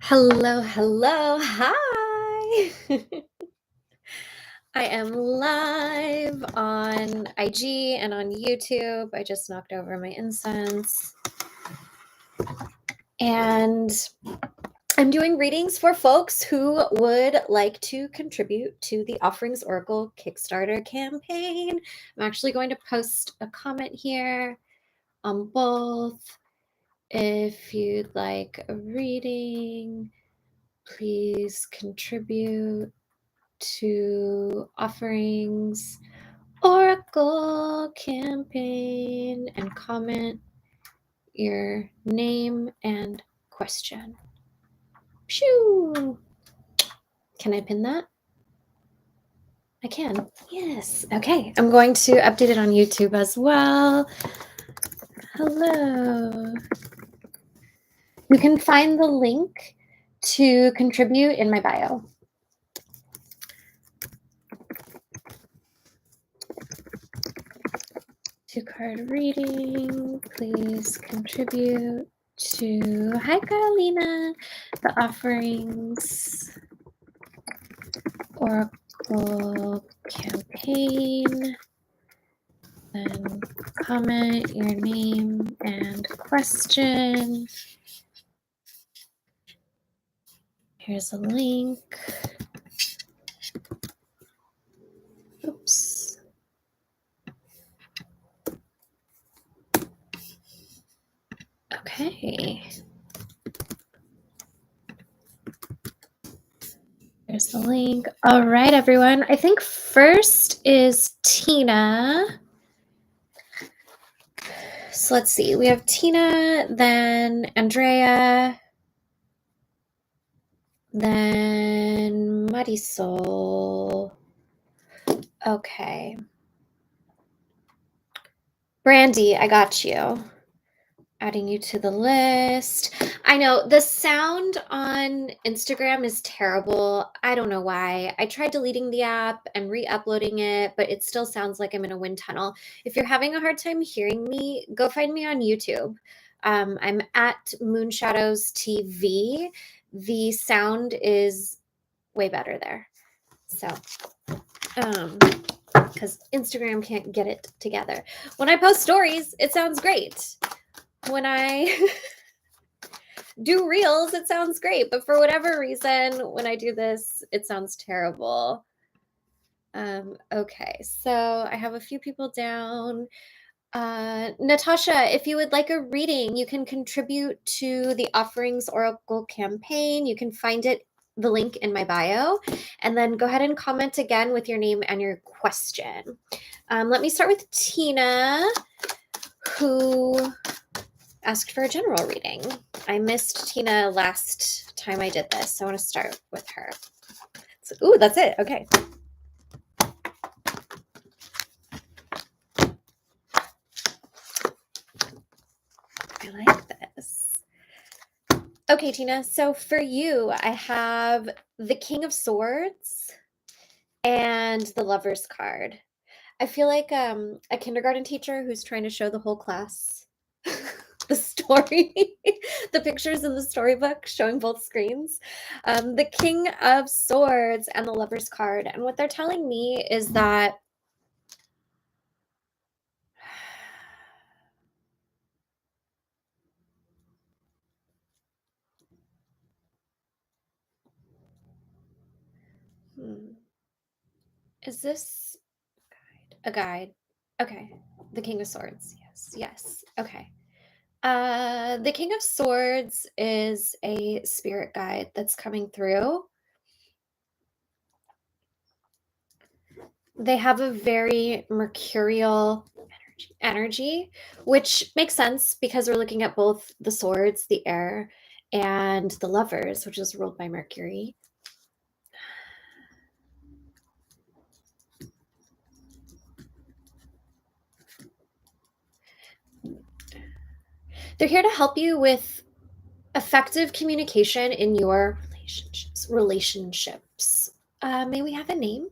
Hello, hello, hi. I am live on IG and on YouTube. I just knocked over my incense. And I'm doing readings for folks who would like to contribute to the Offerings Oracle Kickstarter campaign. I'm actually going to post a comment here on both. If you'd like a reading, please contribute to Offerings Oracle campaign and comment your name and question. Phew! Can I pin that? I can. Yes. Okay. I'm going to update it on YouTube as well. Hello. You can find the link to contribute in my bio. Two-card reading. Please contribute to, hi Carolina, the Offerings Oracle campaign. Then comment your name and question. Here's a link. Oops. Okay. There's the link. All right, everyone. I think first is Tina. So let's see. We have Tina, then Andrea, then Marisol. Okay. Brandy, I got you. Adding you to the list. I know the sound on Instagram is terrible. I don't know why. I tried deleting the app and re-uploading it, but it still sounds like I'm in a wind tunnel. If you're having a hard time hearing me, go find me on YouTube. I'm at Moonshadows TV. The sound is way better there. So, because Instagram can't get it together. When I post stories, it sounds great. When I do reels, it sounds great, but for whatever reason, when I do this, it sounds terrible. Okay, so I have a few people down. Natasha, if you would like a reading, you can contribute to the Offerings Oracle campaign. You can find the link in my bio, and then go ahead and comment again with your name and your question. Let me start with Tina, who asked for a general reading. I missed Tina last time I did this, so I want to start with her. So, ooh, that's it. Okay. I like this. Okay, Tina, so for you, I have the King of Swords and the Lover's card. I feel like a kindergarten teacher who's trying to show the whole class the story, the pictures in the storybook showing both screens. The King of Swords and the Lover's card. And what they're telling me is that is this a guide? Okay. The King of Swords. Yes. Yes. Okay. The King of Swords is a spirit guide that's coming through. They have a very mercurial energy, which makes sense because we're looking at both the swords, the air, and the lovers, which is ruled by Mercury. They're here to help you with effective communication in your relationships. May we have a name?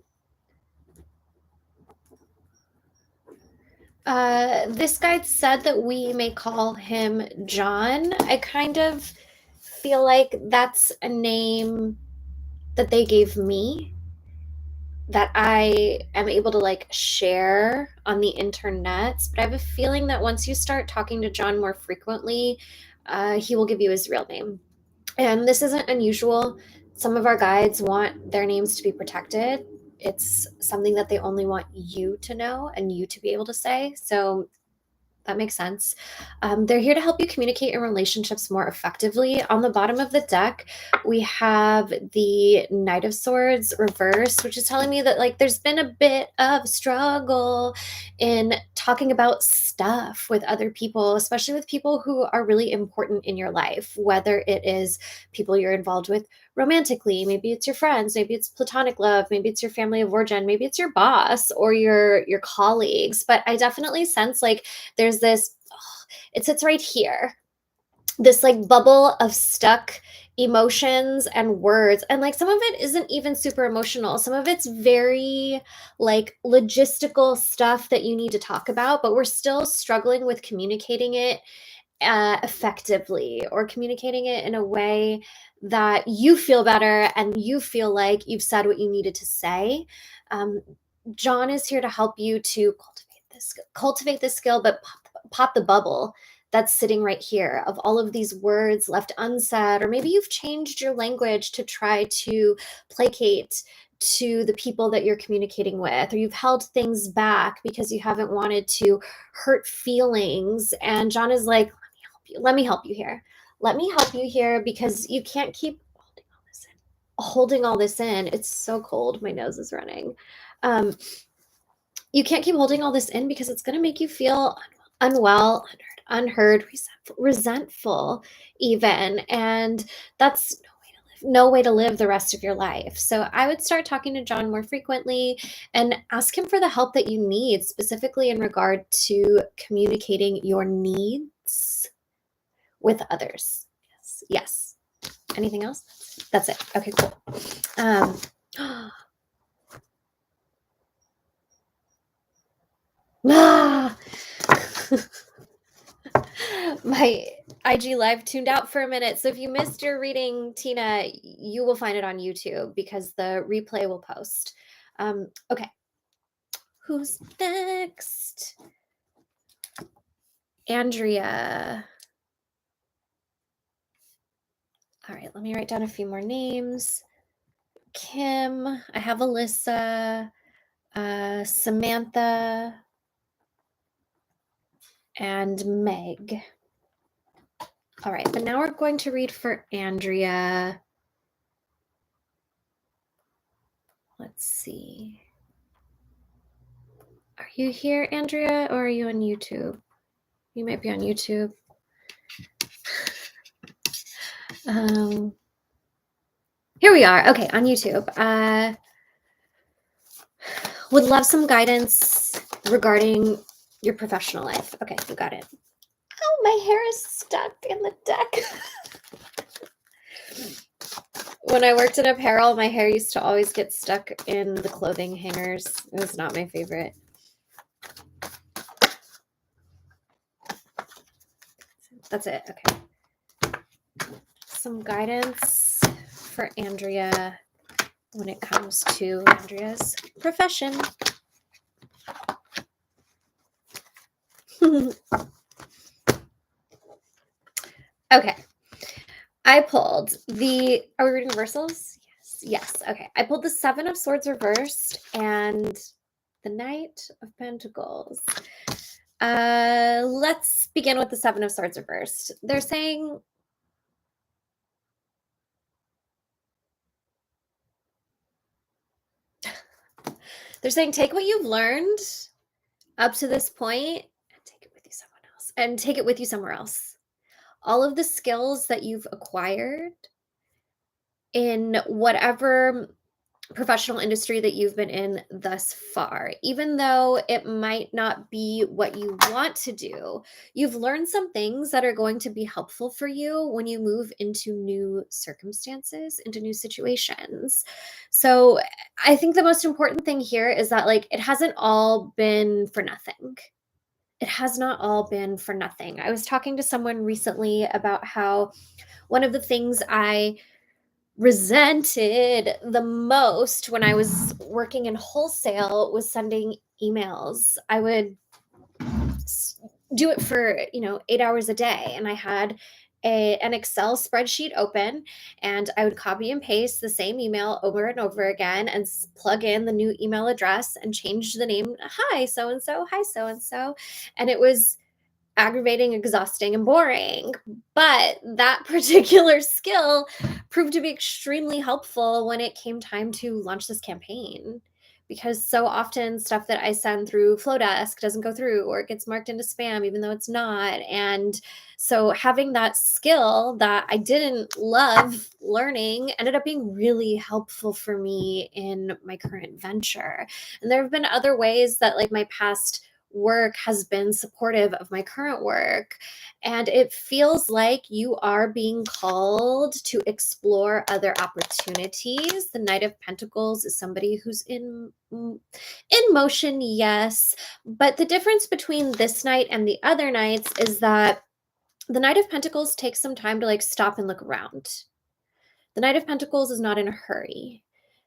This guide said that we may call him John. I kind of feel like that's a name that they gave me that I am able to like share on the internet. But I have a feeling that once you start talking to John more frequently, he will give you his real name. And this isn't unusual. Some of our guides want their names to be protected. It's something that they only want you to know and you to be able to say. So that makes sense. They're here to help you communicate in relationships more effectively. On the bottom of the deck, we have the Knight of Swords reversed, which is telling me that like there's been a bit of struggle in talking about stuff with other people, especially with people who are really important in your life, whether it is people you're involved with romantically, maybe it's your friends, maybe it's platonic love, maybe it's your family of origin, maybe it's your boss or your colleagues. But I definitely sense like there's this, it sits right here, this like bubble of stuck emotions and words. And like some of it isn't even super emotional. Some of it's very like logistical stuff that you need to talk about, but we're still struggling with communicating it effectively or communicating it in a way that you feel better and you feel like you've said what you needed to say. Um, John is here to help you to cultivate this skill, but pop the bubble that's sitting right here of all of these words left unsaid, or maybe you've changed your language to try to placate to the people that you're communicating with, or you've held things back because you haven't wanted to hurt feelings. And John is like, let me help you here. Let me help you here because you can't keep holding all this in. It's so cold. My nose is running. You can't keep holding all this in because it's going to make you feel unwell, unheard, resentful even. And that's no way to live the rest of your life. So I would start talking to John more frequently and ask him for the help that you need, specifically in regard to communicating your needs with others. Yes. Anything else? That's it. Okay, cool. My IG live tuned out for a minute. So if you missed your reading, Tina, you will find it on YouTube because the replay will post. Okay. Who's next? Andrea. All right, let me write down a few more names. Kim, I have Alyssa, Samantha, and Meg. All right, but now we're going to read for Andrea. Let's see. Are you here, Andrea, or are you on YouTube? You might be on YouTube. Here we are. Okay, on YouTube. Would love some guidance regarding your professional life. Okay, you got it. Oh, my hair is stuck in the deck. When I worked in apparel, my hair used to always get stuck in the clothing hangers. It was not my favorite. That's it. Okay. Some guidance for Andrea when it comes to Andrea's profession. Okay. I pulled the, are we reading reversals? Yes. Okay. I pulled the Seven of Swords reversed and the Knight of Pentacles. Let's begin with the Seven of Swords reversed. They're saying take what you've learned up to this point and take it with you somewhere else. All of the skills that you've acquired in whatever professional industry that you've been in thus far, even though it might not be what you want to do, you've learned some things that are going to be helpful for you when you move into new circumstances, into new situations. So I think the most important thing here is that like it hasn't all been for nothing. it has not all been for nothing. I was talking to someone recently about how one of the things I resented the most when I was working in wholesale was sending emails. I would do it for 8 hours a day, and I had an Excel spreadsheet open, and I would copy and paste the same email over and over again and plug in the new email address and change the name. Hi so and so, hi so and so. And it was aggravating, exhausting, and boring. But that particular skill proved to be extremely helpful when it came time to launch this campaign. Because so often stuff that I send through Flowdesk doesn't go through, or it gets marked into spam, even though it's not. And so having that skill that I didn't love learning ended up being really helpful for me in my current venture. And there have been other ways that, like, my past work has been supportive of my current work. And it feels like you are being called to explore other opportunities. The Knight of Pentacles is somebody who's in motion, yes. But the difference between this night and the other nights is that the Knight of Pentacles takes some time to, like, stop and look around. The Knight of Pentacles is not in a hurry.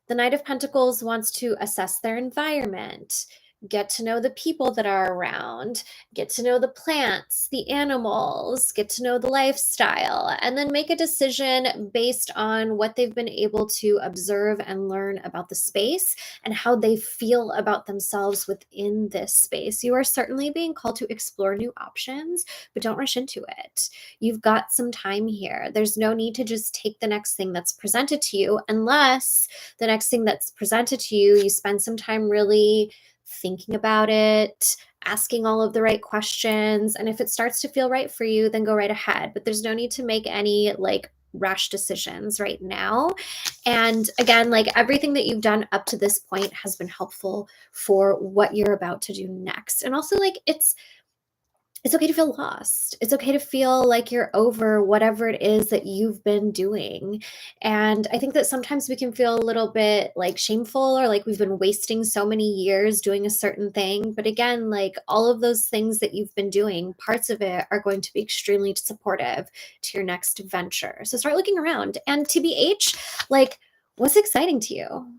The Knight of Pentacles wants to assess their environment, get to know the people that are around, get to know the plants, the animals, get to know the lifestyle, and then make a decision based on what they've been able to observe and learn about the space and how they feel about themselves within this space. You are certainly being called to explore new options, but don't rush into it. You've got some time here. There's no need to just take the next thing that's presented to you, unless the next thing that's presented to you, you spend some time really thinking about it, asking all of the right questions. And if it starts to feel right for you, then go right ahead. But there's no need to make any, like, rash decisions right now. And again, like, everything that you've done up to this point has been helpful for what you're about to do next. And also, like, it's okay to feel lost. It's okay to feel like you're over whatever it is that you've been doing. And I think that sometimes we can feel a little bit, like, shameful, or like we've been wasting so many years doing a certain thing. But again, like, all of those things that you've been doing, parts of it are going to be extremely supportive to your next venture. So start looking around. And TBH, like, what's exciting to you?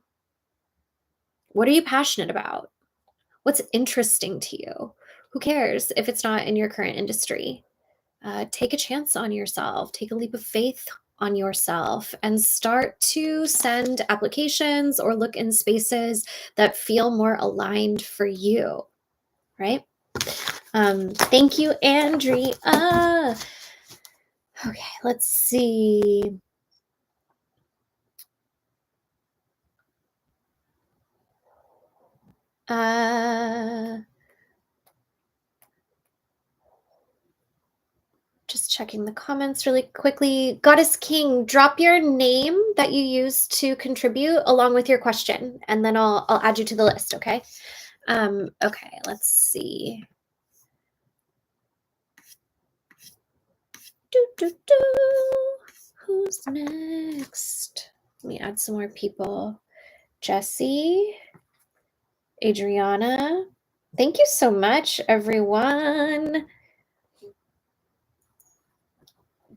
What are you passionate about? What's interesting to you? Who cares if it's not in your current industry? Take a chance on yourself, take a leap of faith on yourself, and start to send applications or look in spaces that feel more aligned for you, right? Thank you, Andrea. Okay, let's see. Just checking the comments really quickly. Goddess King, drop your name that you used to contribute along with your question, and then I'll add you to the list, okay? Okay, let's see. Who's next? Let me add some more people. Jessie, Adriana. Thank you so much, everyone.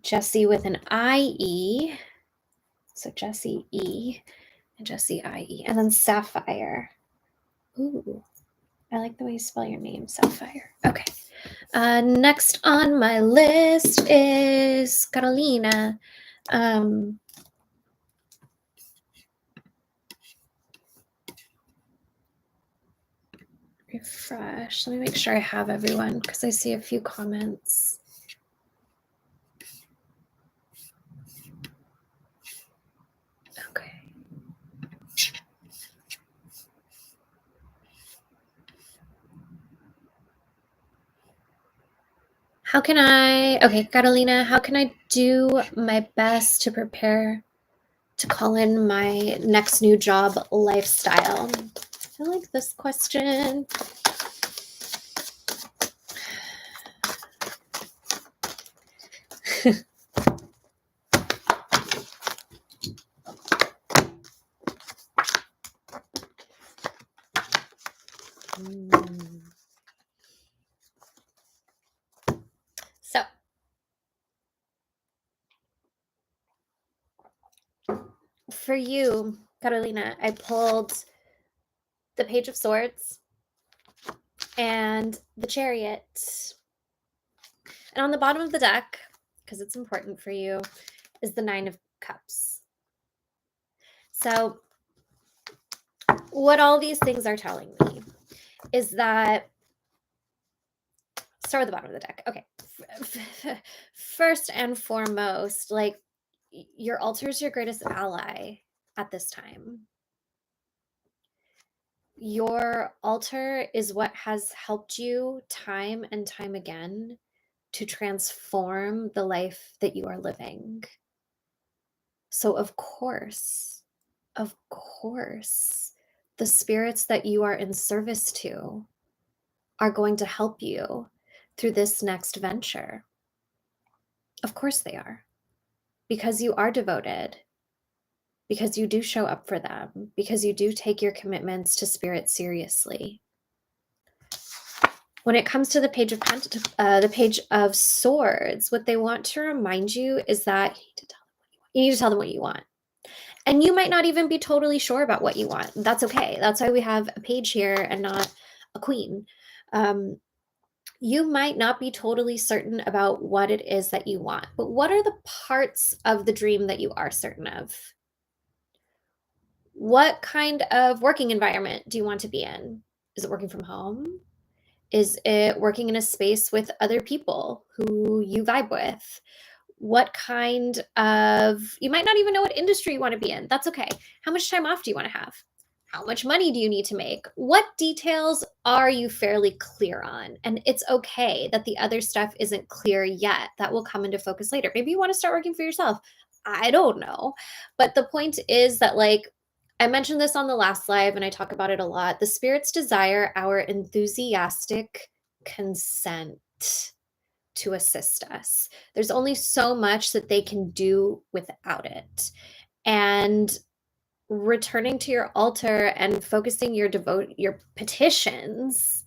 Jessie with an IE. So Jessie E and Jessie IE. And then Sapphire. Ooh, I like the way you spell your name, Sapphire. Okay. Next on my list is Carolina. Refresh. Let me make sure I have everyone, because I see a few comments. Okay. Okay, Catalina, how can I do my best to prepare to call in my next new job lifestyle? I like this question. for you, Carolina, I pulled the Page of Swords and the Chariot. And on the bottom of the deck, because it's important for you, is the Nine of Cups. So what all these things are telling me is that, start with the bottom of the deck. Okay. First and foremost, like, your altar is your greatest ally at this time. Your altar is what has helped you time and time again to transform the life that you are living. So of course, the spirits that you are in service to are going to help you through this next venture. Of course they are, because you are devoted, because you do show up for them, because you do take your commitments to spirit seriously. When it comes to the Page of Swords, what they want to remind you is that you need to tell them what you want. And you might not even be totally sure about what you want. That's okay. That's why we have a page here and not a queen. You might not be totally certain about what it is that you want, but what are the parts of the dream that you are certain of? What kind of working environment do you want to be in? Is it working from home? Is it working in a space with other people who you vibe with? What kind of, you might not even know what industry you want to be in. That's okay. How much time off do you want to have? How much money do you need to make? What details are you fairly clear on? And it's okay that the other stuff isn't clear yet. That will come into focus later. Maybe you want to start working for yourself. I don't know. But the point is that, like, I mentioned this on the last live and I talk about it a lot. The spirits desire our enthusiastic consent to assist us. There's only so much that they can do without it. And returning to your altar and focusing your petitions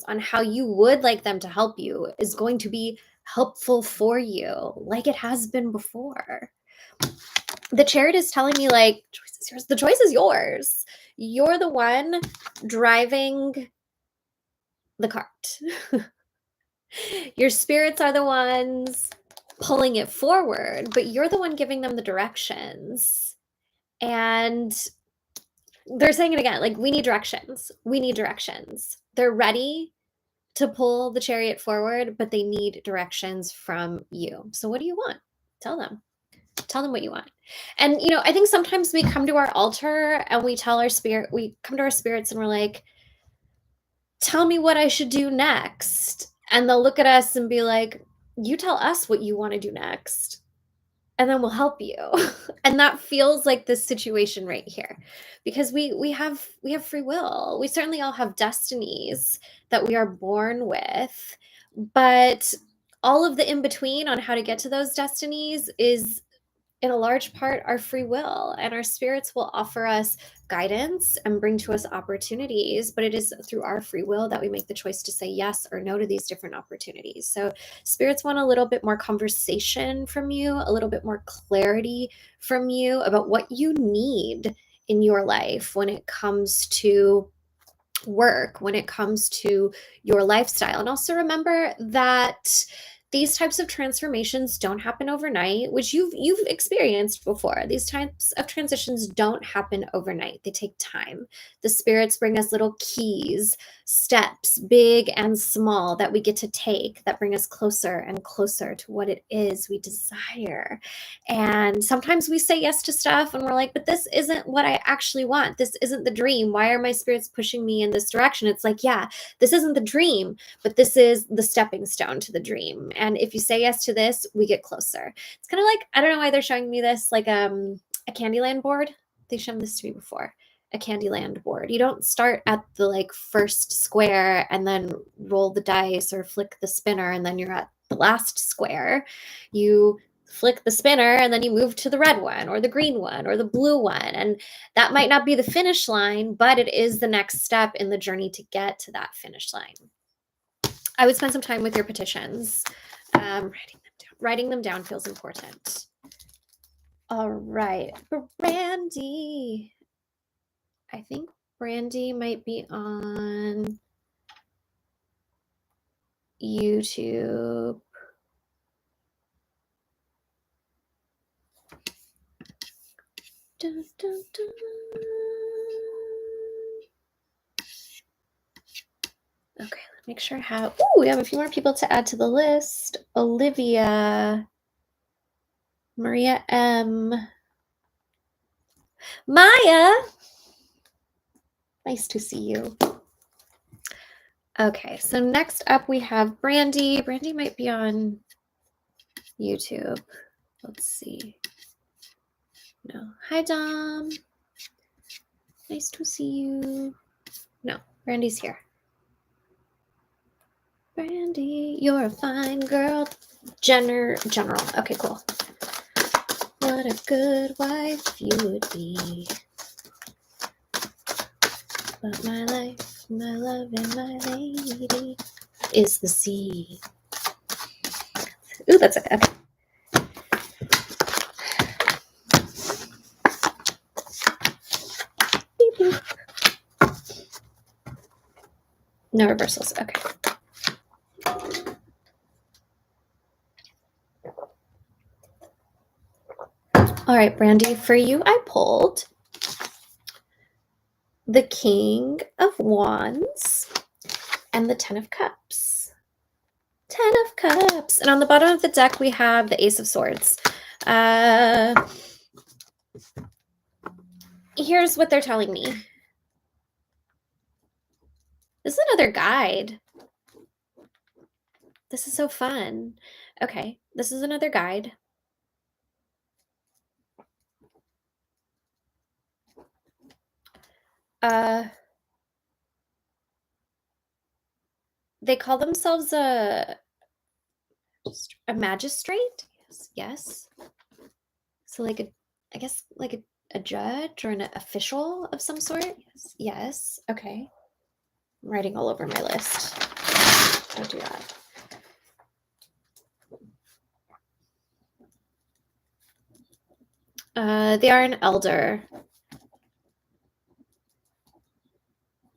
on how you would like them to help you is going to be helpful for you, like it has been before. The Chariot is telling me, like, the choice is yours. You're the one driving the cart. Your spirits are the ones pulling it forward, but you're the one giving them the directions. And they're saying it again, like, we need directions. We need directions. They're ready to pull the Chariot forward, but they need directions from you. So what do you want? Tell them. Tell them what you want. And, you know, I think sometimes we come to our altar and we come to our spirits and we're like, tell me what I should do next. And they'll look at us and be like, you tell us what you want to do next, and then we'll help you. And that feels like this situation right here, because we have free will. We certainly all have destinies that we are born with, but all of the in between on how to get to those destinies is in a large part our free will, and our spirits will offer us guidance and bring to us opportunities, but it is through our free will that we make the choice to say yes or no to these different opportunities. So spirits want a little bit more conversation from you, a little bit more clarity from you about what you need in your life when it comes to work, when it comes to your lifestyle. And also remember that these types of transformations don't happen overnight, which you've experienced before. These types of transitions don't happen overnight. They take time. The spirits bring us little keys, steps, big and small, that we get to take, that bring us closer and closer to what it is we desire. And sometimes we say yes to stuff and we're like, but this isn't what I actually want. This isn't the dream. Why are my spirits pushing me in this direction? It's like, yeah, this isn't the dream, but this is the stepping stone to the dream. And if you say yes to this, we get closer. It's kind of like, I don't know why they're showing me this, like a Candyland board. They've shown this to me before. A Candyland board. You don't start at the like first square and then roll the dice or flick the spinner and then you're at the last square. You flick the spinner and then you move to the red one or the green one or the blue one. And that might not be the finish line, but it is the next step in the journey to get to that finish line. I would spend some time with your petitions. Writing them down feels important. All right, Brandy. I think Brandy might be on YouTube. Dun, dun, dun. Okay, let's make sure how. Oh, we have a few more people to add to the list. Olivia, Maria M, Maya. Nice to see you. Okay, so next up we have Brandy. Brandy might be on YouTube. Let's see. No. Hi, Dom. Nice to see you. No, Brandy's here. Brandy, you're a fine girl. General. Okay, cool. What a good wife you would be. But my life, my love, and my lady is the sea. Ooh, that's okay. Beep, beep. No reversals. Okay. All right, Brandy, for you, I pulled the King of Wands and the Ten of Cups. 10 of Cups. And on the bottom of the deck, we have the Ace of Swords. Here's what they're telling me. This is another guide. This is so fun. Okay, this is another guide. They call themselves a magistrate. Yes. So like I guess like a judge or an official of some sort. Yes. Okay. I'm writing all over my list. Don't do that. They are an elder.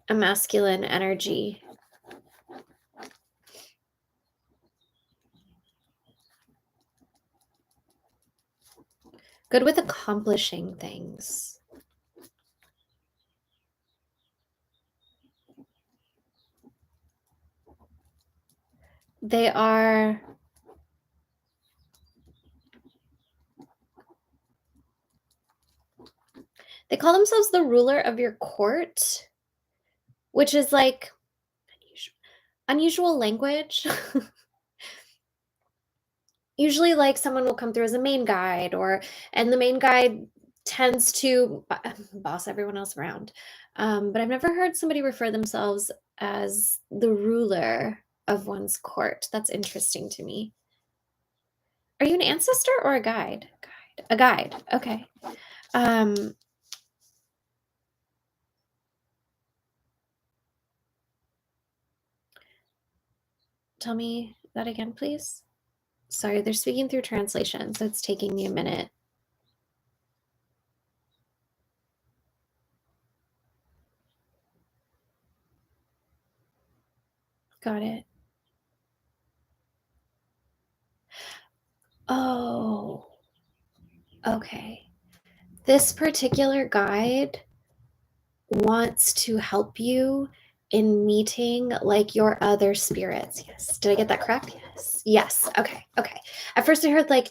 A masculine energy. Good with accomplishing things. They call themselves the ruler of your court, which is like unusual language. Usually like someone will come through as a main guide and the main guide tends to boss everyone else around. But I've never heard somebody refer themselves as the ruler of one's court. That's interesting to me. Are you an ancestor or a guide? A guide. Okay. Tell me that again, please. Sorry, they're speaking through translation, so it's taking me a minute. Got it. Oh, okay. This particular guide wants to help you in meeting like your other spirits. Yes. Did I get that correct? Yes. Okay. At first I heard like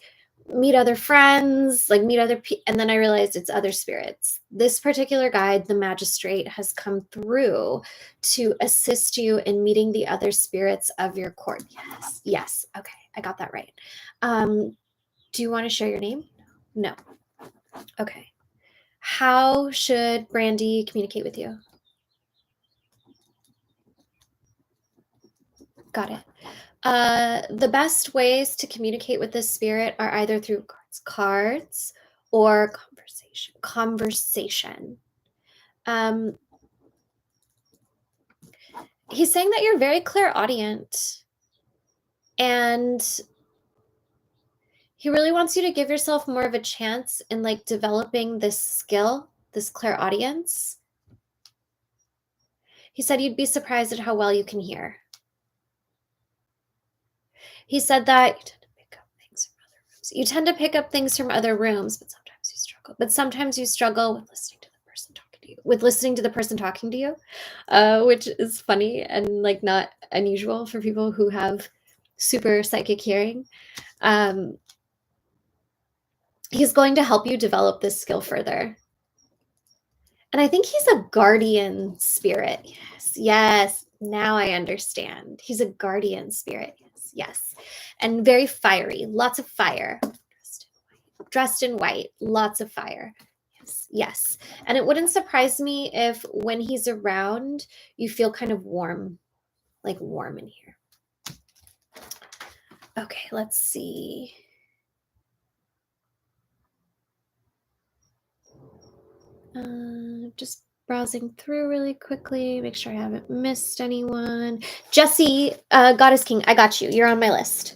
meet other friends, like meet other people, and then I realized it's other spirits. This particular guide, the magistrate, has come through to assist you in meeting the other spirits of your court. Yes. Okay. I got that right. Do you want to share your name? No. Okay. How should Brandy communicate with you? Got it. The best ways to communicate with this spirit are either through cards or conversation. He's saying that you're very clairaudient, and He really wants you to give yourself more of a chance in like developing this skill, this clairaudience. He said you'd be surprised at how well you can hear. He said that you tend to pick up things from other rooms, but sometimes you struggle. But sometimes you struggle with listening to the person talking to you. With listening to the person talking to you, which is funny and like not unusual for people who have super psychic hearing. He's going to help you develop this skill further. And I think he's a guardian spirit. Yes, yes. Now I understand. He's a guardian spirit. Yes, yes. And very fiery, lots of fire. Dressed in white, lots of fire. Yes, yes. And it wouldn't surprise me if when he's around, you feel kind of warm, like warm in here. Okay, let's see. Just browsing through really quickly, make sure I haven't missed anyone. Jesse, Goddess King, I got you. You're on my list.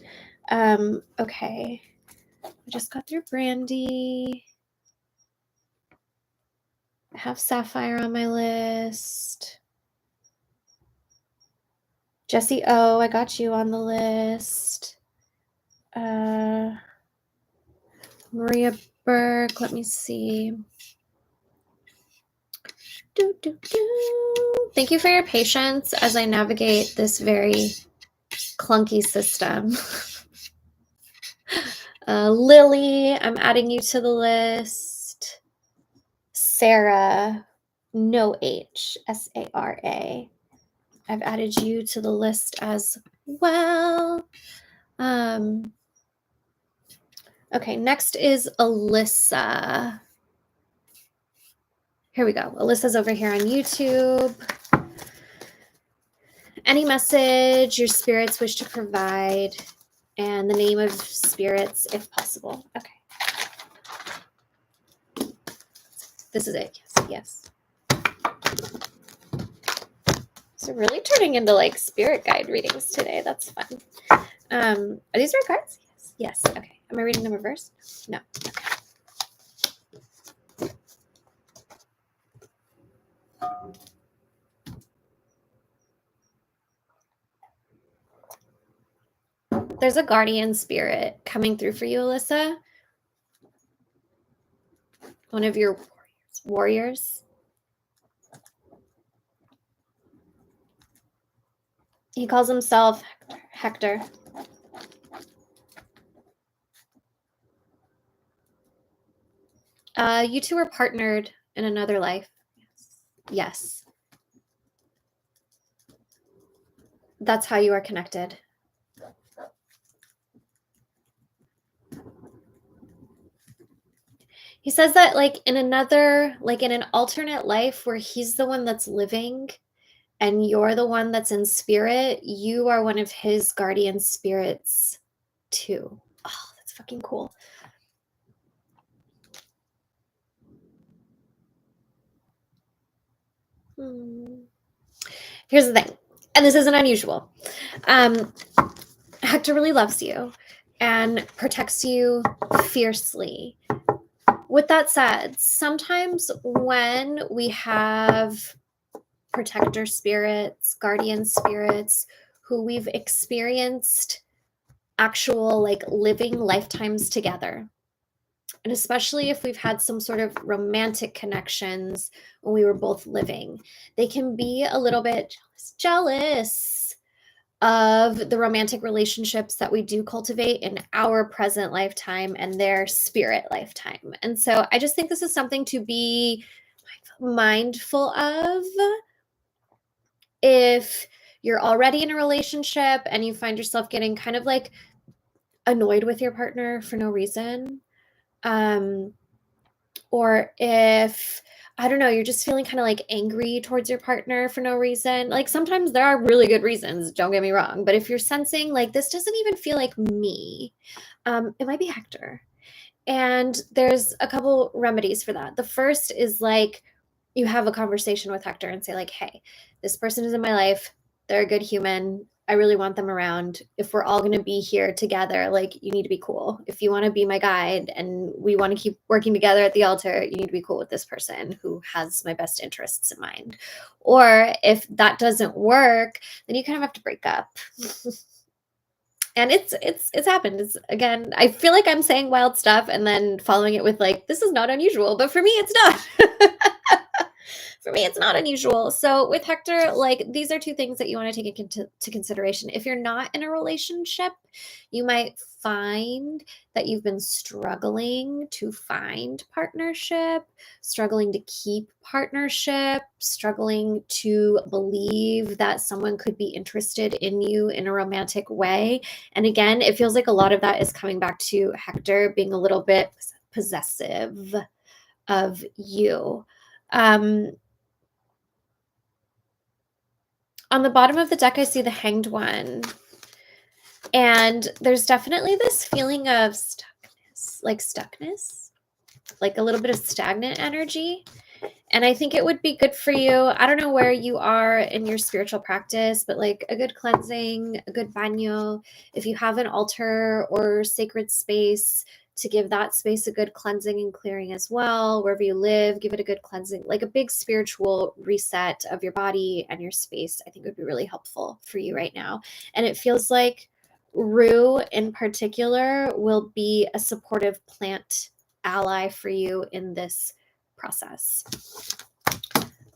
Okay. I just got through Brandy. I have Sapphire on my list. Jesse O, I got you on the list. Maria Burke, let me see. Thank you for your patience as I navigate this very clunky system. Lily, I'm adding you to the list. Sarah, no H, S-A-R-A. I've added you to the list as well. Okay, next is Alyssa. Here we go. Alyssa's over here on YouTube. Any message your spirits wish to provide, and the name of spirits if possible. Okay. This is it. Yes. So really turning into like spirit guide readings today. That's fun. Are these red cards? Yes. Yes. Okay. Am I reading them reversed? No. Okay. There's a guardian spirit coming through for you, Alyssa. One of your warriors. He calls himself Hector. You two were partnered in another life. Yes. That's how you are connected. He says that like in another, like in an alternate life where he's the one that's living and you're the one that's in spirit, you are one of his guardian spirits too. Oh, that's fucking cool. Here's the thing, and this isn't unusual. Hector really loves you and protects you fiercely. With that said, sometimes when we have protector spirits, guardian spirits, who we've experienced actual like living lifetimes together, and especially if we've had some sort of romantic connections when we were both living, they can be a little bit jealous of the romantic relationships that we do cultivate in our present lifetime and their spirit lifetime. And so I just think this is something to be mindful of if you're already in a relationship and you find yourself getting kind of like annoyed with your partner for no reason. Or if, I don't know, you're just feeling kind of like angry towards your partner for no reason. Like sometimes there are really good reasons, don't get me wrong. But if you're sensing like this doesn't even feel like me, it might be Hector. And there's a couple remedies for that. The first is like you have a conversation with Hector and say like, hey, this person is in my life. They're a good human. I really want them around. If we're all going to be here together, like, you need to be cool. If you want to be my guide and we want to keep working together at the altar, you need to be cool with this person who has my best interests in mind. Or if that doesn't work, then you kind of have to break up. And it's happened. It's, again, I feel like I'm saying wild stuff and then following it with like, this is not unusual, but for me it's not. For me, it's not unusual. So with Hector, like, these are two things that you want to take into consideration. If you're not in a relationship, you might find that you've been struggling to find partnership, struggling to keep partnership, struggling to believe that someone could be interested in you in a romantic way. And again, it feels like a lot of that is coming back to Hector being a little bit possessive of you. On the bottom of the deck, I see the Hanged One. And there's definitely this feeling of stuckness, like a little bit of stagnant energy. And I think it would be good for you. I don't know where you are in your spiritual practice, but like a good cleansing, a good baño. If you have an altar or sacred space, to give that space a good cleansing and clearing as well. Wherever you live, give it a good cleansing, like a big spiritual reset of your body and your space, I think would be really helpful for you right now. And it feels like Rue in particular will be a supportive plant ally for you in this process.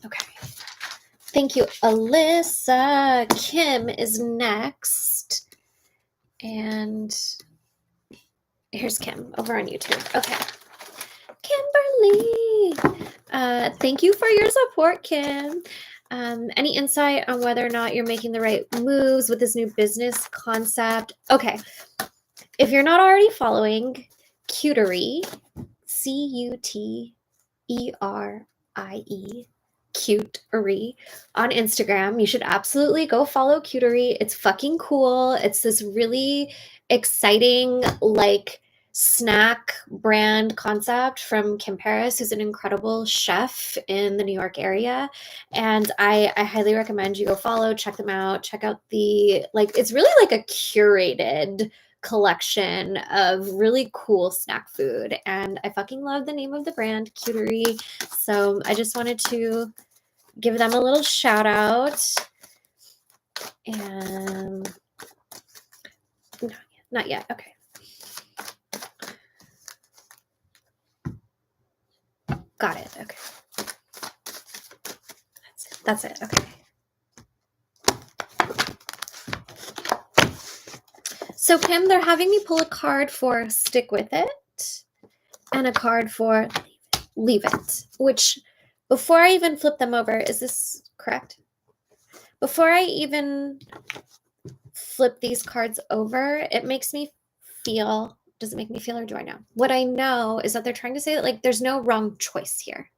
Okay. Thank you, Alyssa. Kim is next. And here's Kim over on YouTube. Okay. Kimberly. Thank you for your support, Kim. Any insight on whether or not you're making the right moves with this new business concept? Okay. If you're not already following Cuterie, Cuterie, Cuterie on Instagram, you should absolutely go follow Cuterie. It's fucking cool. It's this really exciting, like, snack brand concept from Kim Paris, who's an incredible chef in the New York area. And I highly recommend you go follow, check them out, check out the, like, it's really like a curated collection of really cool snack food. And I fucking love the name of the brand, Cuterie. So I just wanted to give them a little shout out. And not yet. Okay. Got it. Okay. That's it. Okay. So Kim, they're having me pull a card for stick with it and a card for leave it, which before I even flip them over, is this correct? Before I even flip these cards over, it makes me feel, does it make me feel or do I know? What I know is that they're trying to say that, like, there's no wrong choice here.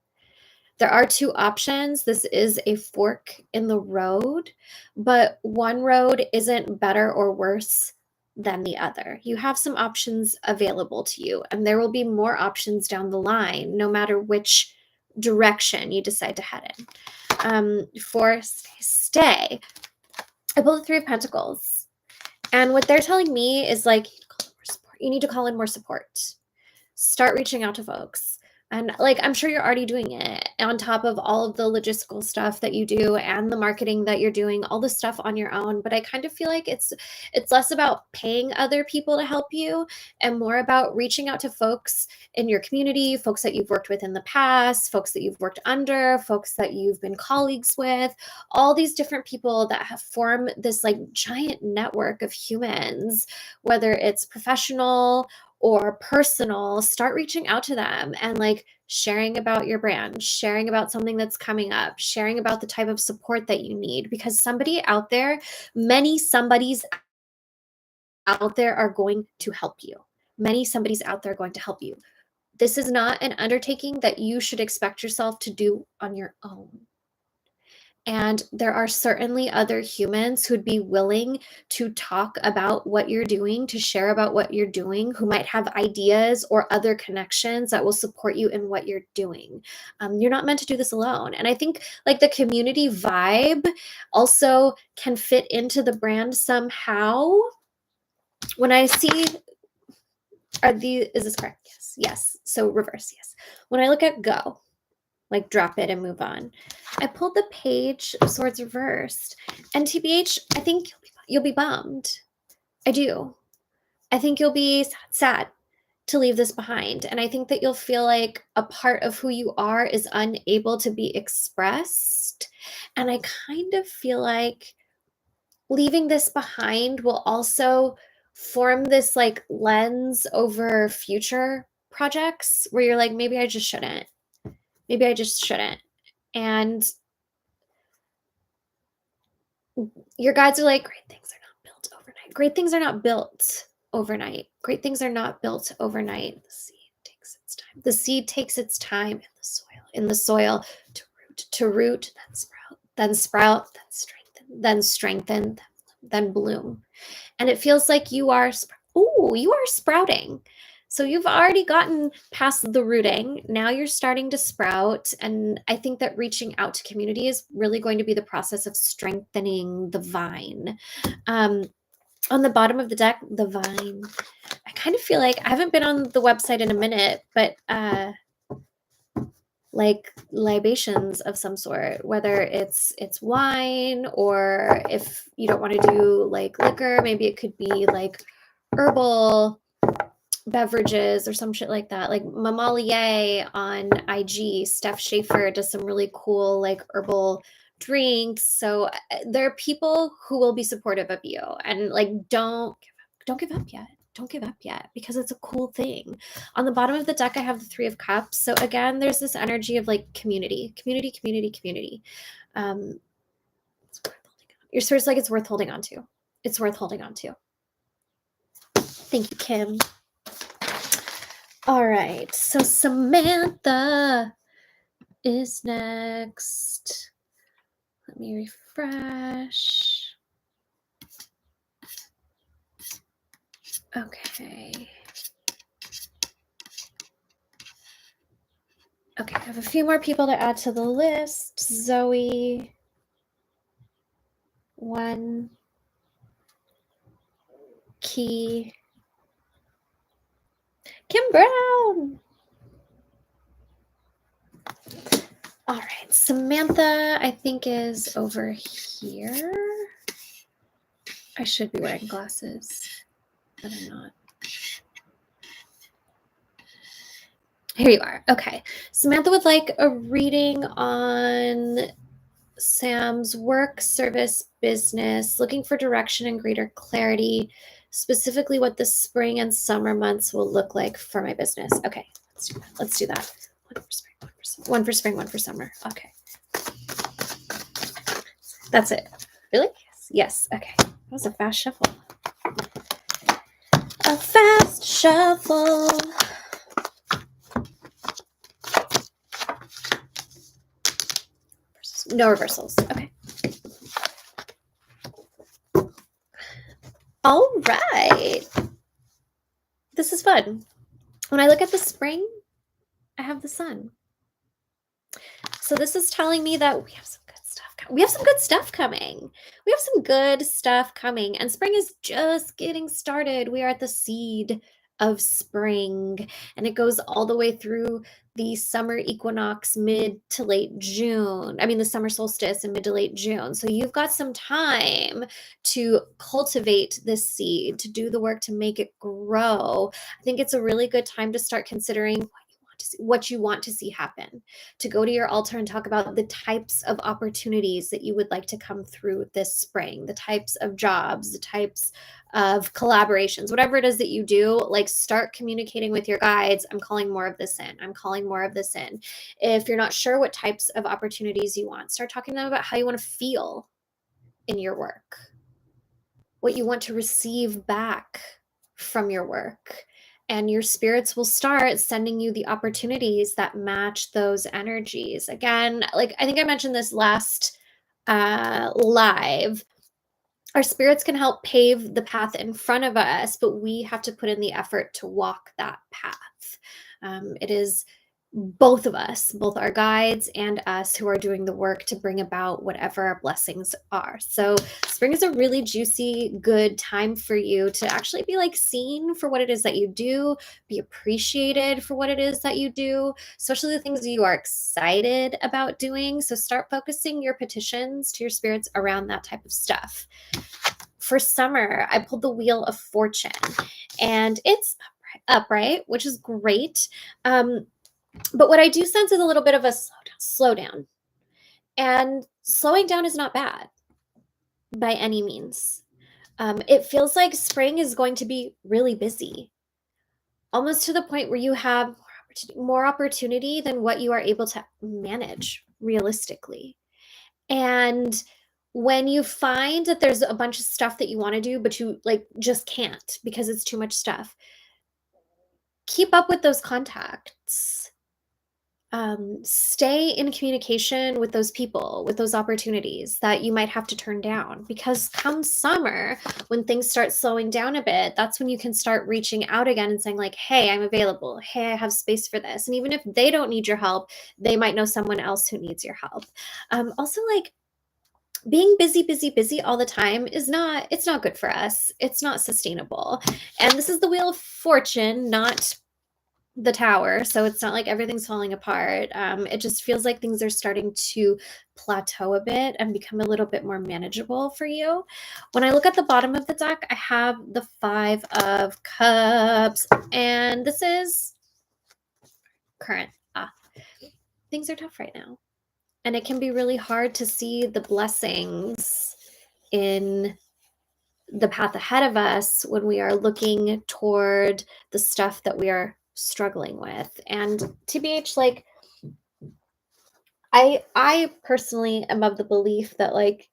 There are two options. This is a fork in the road, but one road isn't better or worse than the other. You have some options available to you, and there will be more options down the line, no matter which direction you decide to head in. For stay, I pulled the Three of Pentacles. And what they're telling me is, like, you need to call in more support. Start reaching out to folks. And, like, I'm sure you're already doing it on top of all of the logistical stuff that you do and the marketing that you're doing, all the stuff on your own. But I kind of feel like it's less about paying other people to help you and more about reaching out to folks in your community, folks that you've worked with in the past, folks that you've worked under, folks that you've been colleagues with, all these different people that have formed this, like, giant network of humans, whether it's professional or personal. Start reaching out to them and, like, sharing about your brand, sharing about something that's coming up, sharing about the type of support that you need, because somebody out there, many somebodies out there are going to help you. Many somebodies out there are going to help you. This is not an undertaking that you should expect yourself to do on your own. And there are certainly other humans who'd be willing to talk about what you're doing, to share about what you're doing, who might have ideas or other connections that will support you in what you're doing. You're not meant to do this alone. And I think like the community vibe also can fit into the brand somehow. When I see, is this correct? Yes. Yes. So reverse. Yes. When I look at go, like drop it and move on, I pulled the page of swords reversed, and TBH, I think you'll be bummed. I do. I think you'll be sad to leave this behind, and I think that you'll feel like a part of who you are is unable to be expressed. And I kind of feel like leaving this behind will also form this like lens over future projects where you're like, maybe I just shouldn't. Maybe I just shouldn't. And your guides are like, great things are not built overnight. Great things are not built overnight. Great things are not built overnight. The seed takes its time. The seed takes its time in the soil to root, then sprout, then strengthen, then bloom. And it feels like you are sprouting. So you've already gotten past the rooting. Now you're starting to sprout. And I think that reaching out to community is really going to be the process of strengthening the vine. On the bottom of the deck, the vine. I kind of feel like I haven't been on the website in a minute, but like libations of some sort, whether it's wine, or if you don't want to do like liquor, maybe it could be like herbal beverages or some shit like that. Like Mamalier on IG, Steph Schaefer does some really cool like herbal drinks. So there are people who will be supportive of you, and like don't give up yet. Don't give up yet, because it's a cool thing. On the bottom of the deck, I have the Three of Cups. So again, there's this energy of like community. Your spirit's like, it's worth holding on to. It's worth holding on to. Thank you, Kim. All right, so Samantha is next. Let me refresh. Okay. Okay, I have a few more people to add to the list. Zoe. One. Key. Kim Brown. All right, Samantha, I think, is over here. I should be wearing glasses, but I'm not. Here you are. Okay. Samantha would like a reading on Sam's work, service, business, looking for direction and greater clarity, specifically what the spring and summer months will look like for my business. Okay, let's do that. One for spring, one for summer. Okay. That's it. Really? Yes. Okay. That was a fast shuffle. A fast shuffle. No reversals. Okay. All right. This is fun. When I look at the spring, I have the sun. So this is telling me that we have some good stuff. We have some good stuff coming. We have some good stuff coming. And spring is just getting started. We are at the seed of spring, and it goes all the way through the summer equinox, mid to late June. I mean, the summer solstice in mid to late June. So you've got some time to cultivate this seed, to do the work to make it grow. I think it's a really good time to start considering what you want to see happen, to go to your altar and talk about the types of opportunities that you would like to come through this spring, the types of jobs, the types of collaborations, whatever it is that you do. Like, start communicating with your guides. I'm calling more of this in. I'm calling more of this in. If you're not sure what types of opportunities you want, start talking to them about how you want to feel in your work, what you want to receive back from your work. And your spirits will start sending you the opportunities that match those energies. Again, like I think I mentioned this last live. Our spirits can help pave the path in front of us, but we have to put in the effort to walk that path. It is both of us, both our guides and us, who are doing the work to bring about whatever our blessings are. So spring is a really juicy, good time for you to actually be like seen for what it is that you do, be appreciated for what it is that you do, especially the things you are excited about doing. So start focusing your petitions to your spirits around that type of stuff. For summer, I pulled the Wheel of Fortune, and it's upright, which is great. But what I do sense is a little bit of a slowdown. And slowing down is not bad by any means. It feels like spring is going to be really busy, almost to the point where you have more opportunity than what you are able to manage realistically. And when you find that there's a bunch of stuff that you want to do, but you like just can't because it's too much stuff, keep up with those contacts. Stay in communication with those people, with those opportunities that you might have to turn down, because come summer, when things start slowing down a bit, that's when you can start reaching out again and saying like, hey, I'm available. Hey, I have space for this. And even if they don't need your help, they might know someone else who needs your help. Also, like, being busy all the time is not, it's not good for us. It's not sustainable. And this is the Wheel of Fortune, not the tower, so it's not like everything's falling apart. It just feels like things are starting to plateau a bit and become a little bit more manageable for you. When I look at the bottom of the deck, I have the 5 of Cups, and this is current. Things are tough right now, and it can be really hard to see the blessings in the path ahead of us when we are looking toward the stuff that we are struggling with. And TBH, like, I personally am of the belief that like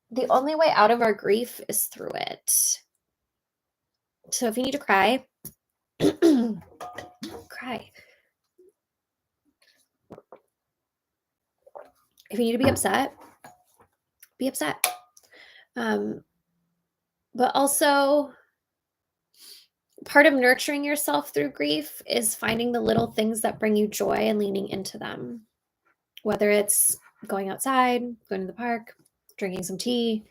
the only way out of our grief is through it. So if you need to cry, cry. If you need to be upset, be upset. But also, part of nurturing yourself through grief is finding the little things that bring you joy and leaning into them. Whether it's going outside, going to the park, drinking some tea,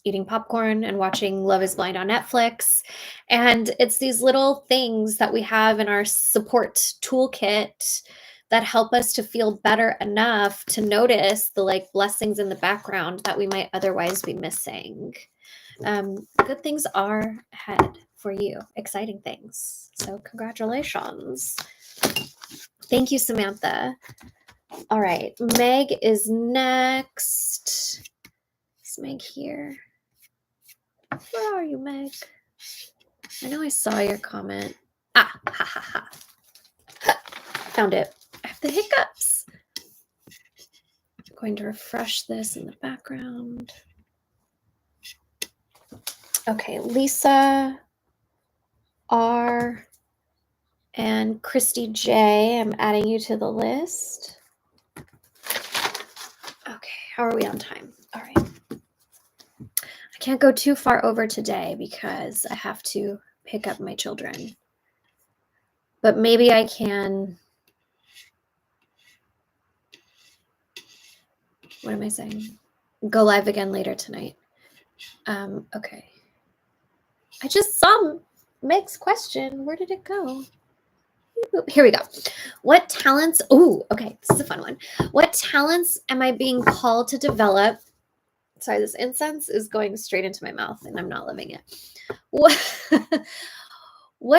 eating popcorn, and watching Love is Blind on Netflix. And it's these little things that we have in our support toolkit that help us to feel better enough to notice the like blessings in the background that we might otherwise be missing. Good things are ahead for you, exciting things. So congratulations. Thank you, Samantha. All right, Meg is next. Is Meg here? Where are you, Meg? I know I saw your comment. Ha ha ha. Found it. I have the hiccups. I'm going to refresh this in the background. Okay, Lisa R and Christy J, I'm adding you to the list. Okay, how are we on time? All right. I can't go too far over today because I have to pick up my children. But maybe I can. What am I saying? Go live again later tonight. Okay. I just saw Meg's question. Where did it go? Here we go. What talents? Oh, okay. This is a fun one. What talents am I being called to develop? Sorry, this incense is going straight into my mouth and I'm not loving it. What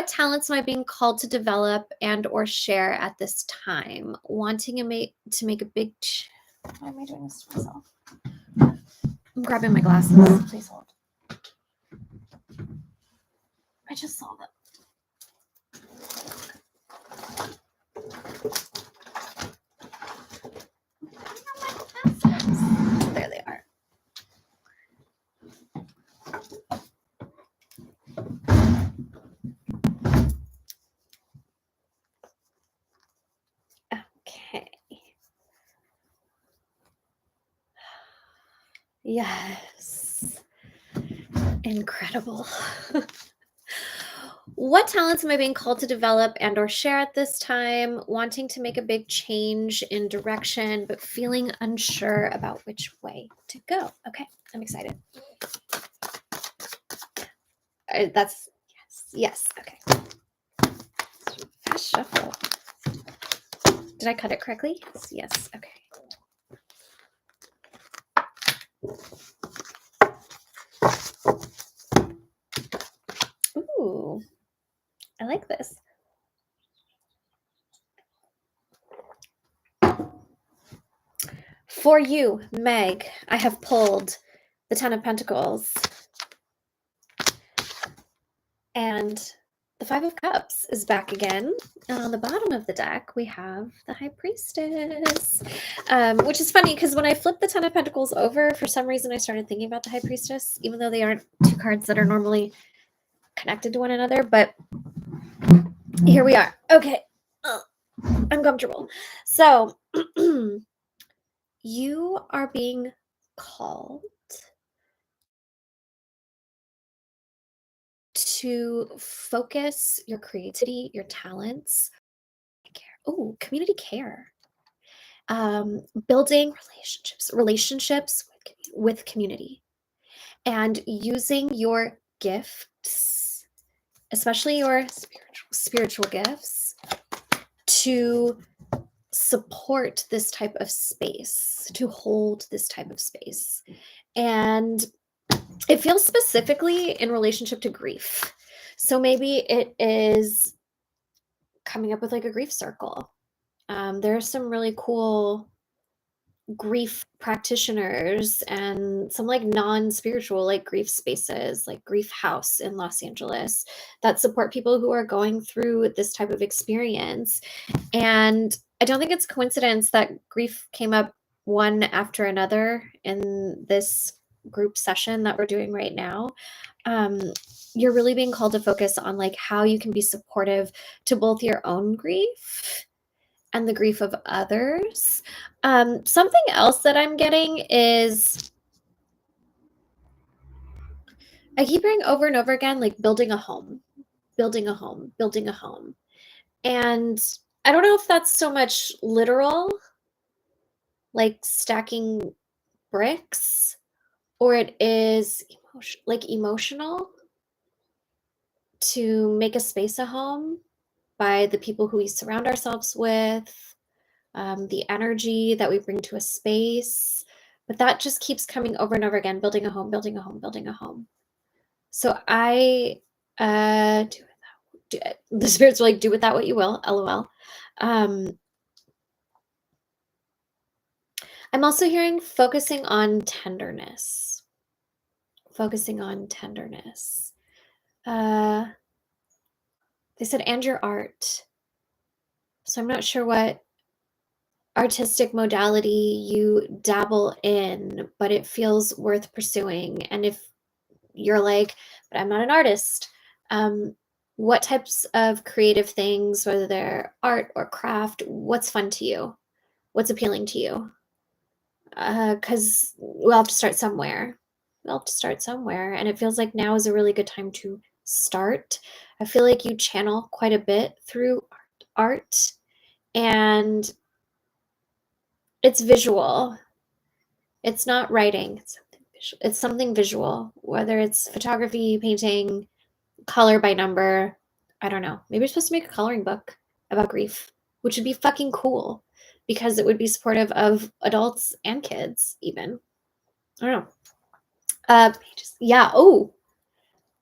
talents am I being called to develop and or share at this time? Wanting to make a big... Why am I doing this to myself? I'm grabbing my glasses. Please hold. I just saw them. There they are. Okay. Yes. Incredible. What talents am I being called to develop and or share at this time? Wanting to make a big change in direction, but feeling unsure about which way to go. Okay, I'm excited. That's yes. Okay. Fast shuffle. Did I cut it correctly? Yes. Okay. Ooh, I like this. For you, Meg, I have pulled the Ten of Pentacles and the Five of Cups is back again. And on the bottom of the deck, we have the High Priestess, which is funny because when I flipped the Ten of Pentacles over, for some reason I started thinking about the High Priestess, even though they aren't two cards that are normally connected to one another. But here we are. Okay. I'm comfortable. So you are being called to focus your creativity, your talents, community care, building relationships with community, and using your gifts, especially your spiritual gifts, to support this type of space, to hold this type of space. And it feels specifically in relationship to grief. So maybe it is coming up with like a grief circle. There are some really cool grief practitioners and some like non-spiritual like grief spaces, like Grief House in Los Angeles, that support people who are going through this type of experience. And I don't think it's coincidence that grief came up one after another in this group session that we're doing right now. You're really being called to focus on like how you can be supportive to both your own grief and the grief of others. Something else that I'm getting is I keep hearing over and over again, like building a home, building a home, building a home. And I don't know if that's so much literal, like stacking bricks, or it is emotional to make a space a home by the people who we surround ourselves with, the energy that we bring to a space. But that just keeps coming over and over again, building a home, building a home, building a home. So I the spirits are like, do with that what you will, LOL. I'm also hearing focusing on tenderness. Focusing on tenderness. They said, and your art. So I'm not sure what artistic modality you dabble in, but it feels worth pursuing. And if you're like, but I'm not an artist, what types of creative things, whether they're art or craft, what's fun to you? What's appealing to you? Because we'll have to start somewhere. We'll have to start somewhere. And it feels like now is a really good time to start. I feel like you channel quite a bit through art, and it's visual. It's not writing. It's something visual, whether it's photography, painting, color by number. I don't know. Maybe you're supposed to make a coloring book about grief, which would be fucking cool because it would be supportive of adults and kids even. I don't know. Pages. Yeah. Oh,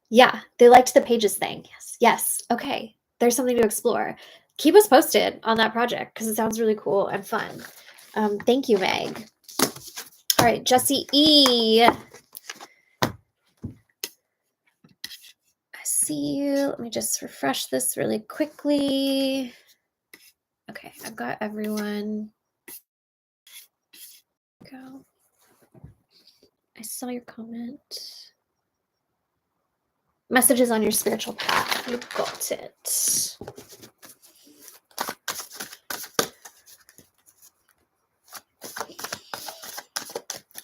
yeah. They liked the pages thing. Yes. Yes. Okay. There's something to explore. Keep us posted on that project because it sounds really cool and fun. Thank you, Meg. All right, Jessie E. I see you. Let me just refresh this really quickly. Okay, I've got everyone. Go. I saw your comment. Messages on your spiritual path. You got it.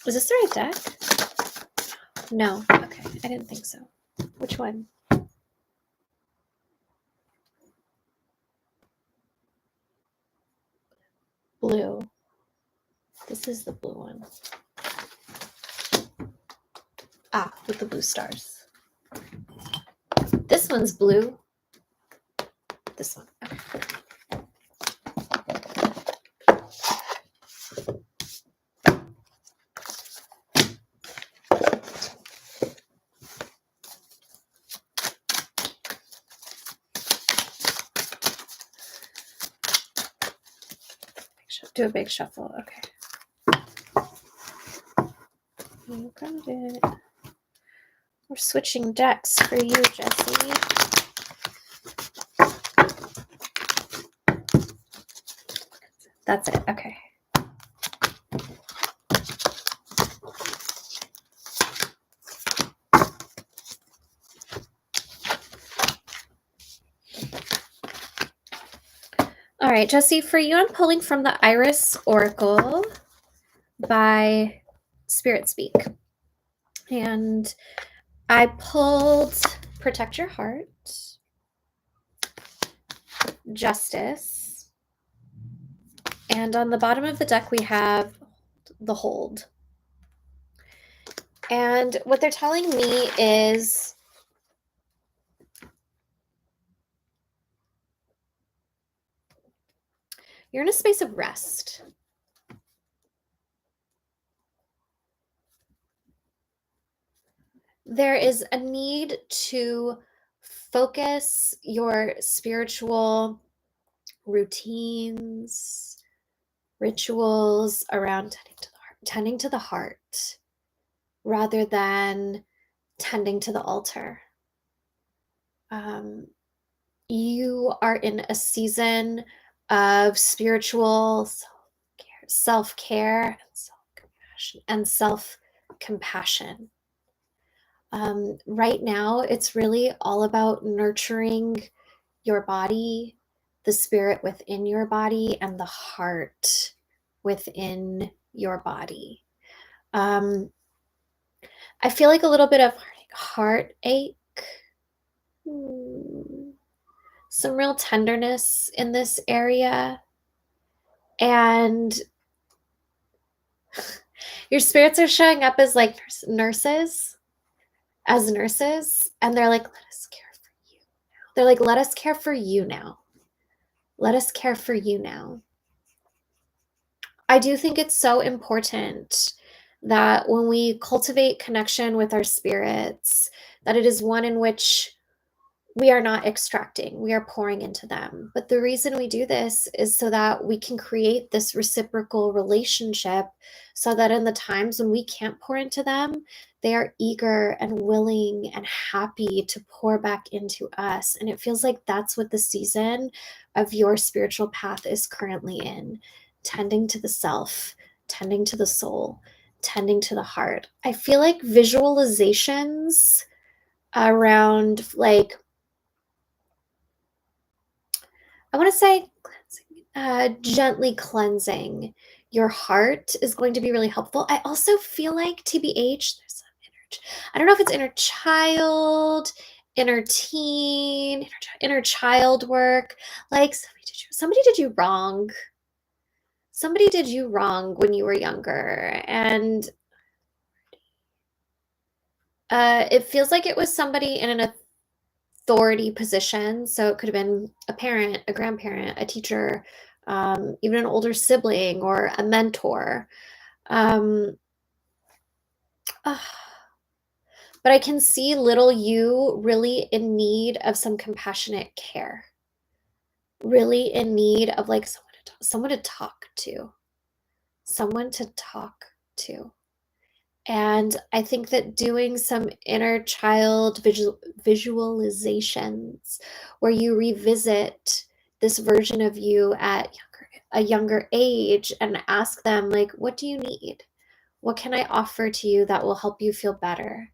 Is this the right deck? No. Okay. I didn't think so. Which one? Blue. This is the blue one. Ah, with the blue stars. This one's blue. This one. Okay. Do a big shuffle. Okay. You got it. We're switching decks for you, Jessie. That's it. Okay. All right, Jessie, for you, I'm pulling from the Iris Oracle by Spirit Speak. And I pulled Protect Your Heart, Justice, and on the bottom of the deck we have the Hold. And what they're telling me is you're in a space of rest. There is a need to focus your spiritual routines, rituals around tending to the heart rather than tending to the altar. You are in a season of spiritual self-care and self-compassion. Right now, it's really all about nurturing your body, the spirit within your body, and the heart within your body. I feel like a little bit of heartache, some real tenderness in this area, and your spirits are showing up as like nurses, and they're like, let us care for you. They're like, let us care for you now. Let us care for you now. I do think it's so important that when we cultivate connection with our spirits, that it is one in which we are not extracting, we are pouring into them. But the reason we do this is so that we can create this reciprocal relationship so that in the times when we can't pour into them, they are eager and willing and happy to pour back into us. And it feels like that's what the season of your spiritual path is currently in, tending to the self, tending to the soul, tending to the heart. I feel like visualizations around like, I want to say gently cleansing your heart is going to be really helpful. I also feel like, TBH, there's some I don't know if it's inner child, inner teen, inner child work. Like somebody did you wrong. Somebody did you wrong when you were younger. And it feels like it was somebody in an authority position. So it could have been a parent, a grandparent, a teacher, even an older sibling or a mentor. But I can see little you really in need of some compassionate care, really in need of like someone to talk to, someone to talk to. And I think that doing some inner child visualizations where you revisit this version of you at a younger age and ask them, like, what do you need? What can I offer to you that will help you feel better?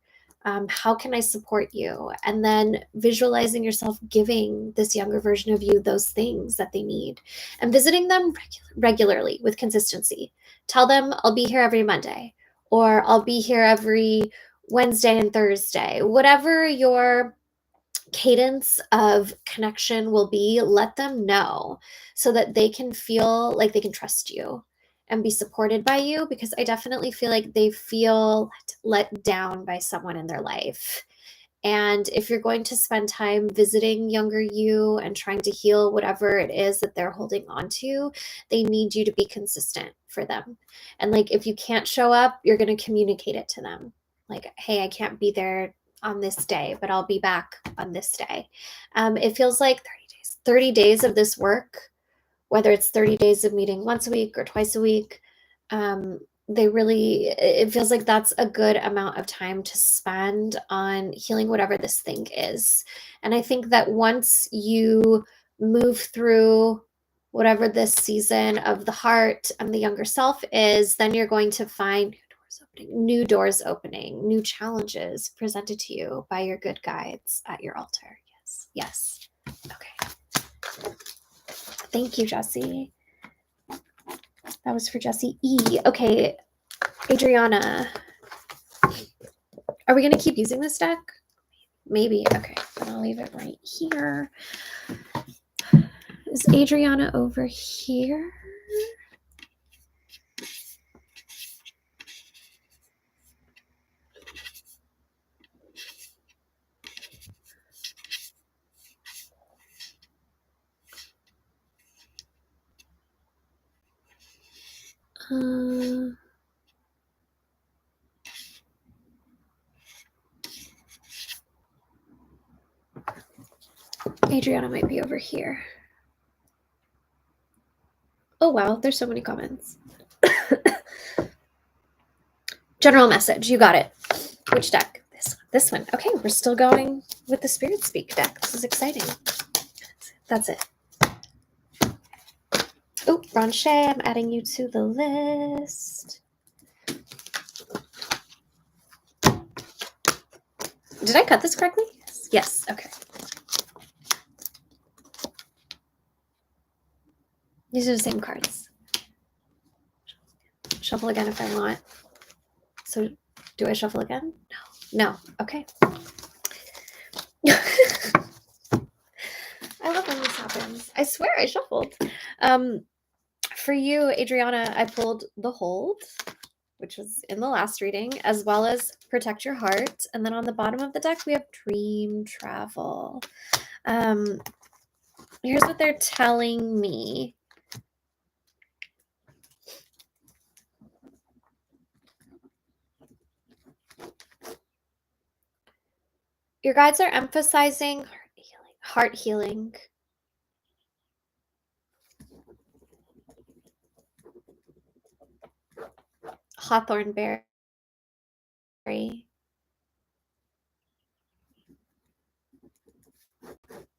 How can I support you? And then visualizing yourself giving this younger version of you those things that they need and visiting them regularly with consistency. Tell them, I'll be here every Monday, or I'll be here every Wednesday and Thursday. Whatever your cadence of connection will be, let them know so that they can feel like they can trust you and be supported by you, because I definitely feel like they feel let down by someone in their life. And if you're going to spend time visiting younger you and trying to heal whatever it is that they're holding on to, they need you to be consistent for them. And like, if you can't show up, you're going to communicate it to them. Like, hey, I can't be there on this day, but I'll be back on this day. It feels like 30 days of this work, whether it's 30 days of meeting once a week or twice a week. It feels like that's a good amount of time to spend on healing whatever this thing is. And I think that once you move through whatever this season of the heart and the younger self is, then you're going to find new doors opening, new challenges presented to you by your good guides at your altar. Yes. Yes. Okay. Thank you, Jessie. That was for Jessie E. Okay, Adriana. Are we going to keep using this deck? Maybe. Okay, then I'll leave it right here. Is Adriana over here? Adriana might be over here. Oh, wow. There's so many comments. General message. You got it. Which deck? This one. Okay, we're still going with the Spirit Speak deck. This is exciting. That's it. Oh, Ronche, I'm adding you to the list. Did I cut this correctly? Yes. Okay. These are the same cards. Shuffle again if I want. So do I shuffle again? No. Okay. I love when this happens. I swear I shuffled. For you, Adriana, I pulled the Hold, which was in the last reading, as well as Protect Your Heart. And then on the bottom of the deck, we have Dream Travel. Here's what they're telling me. Your guides are emphasizing heart healing. Hawthorn berry.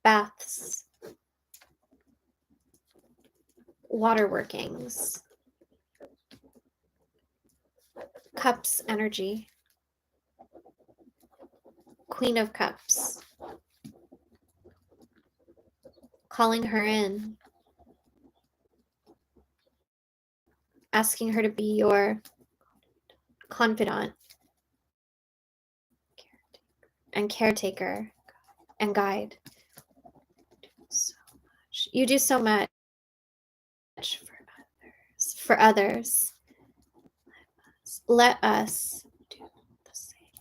Baths. Water workings. Cups energy. Queen of Cups. Calling her in. Asking her to be your confidant and caretaker and guide. So much. You do so much for others. Let us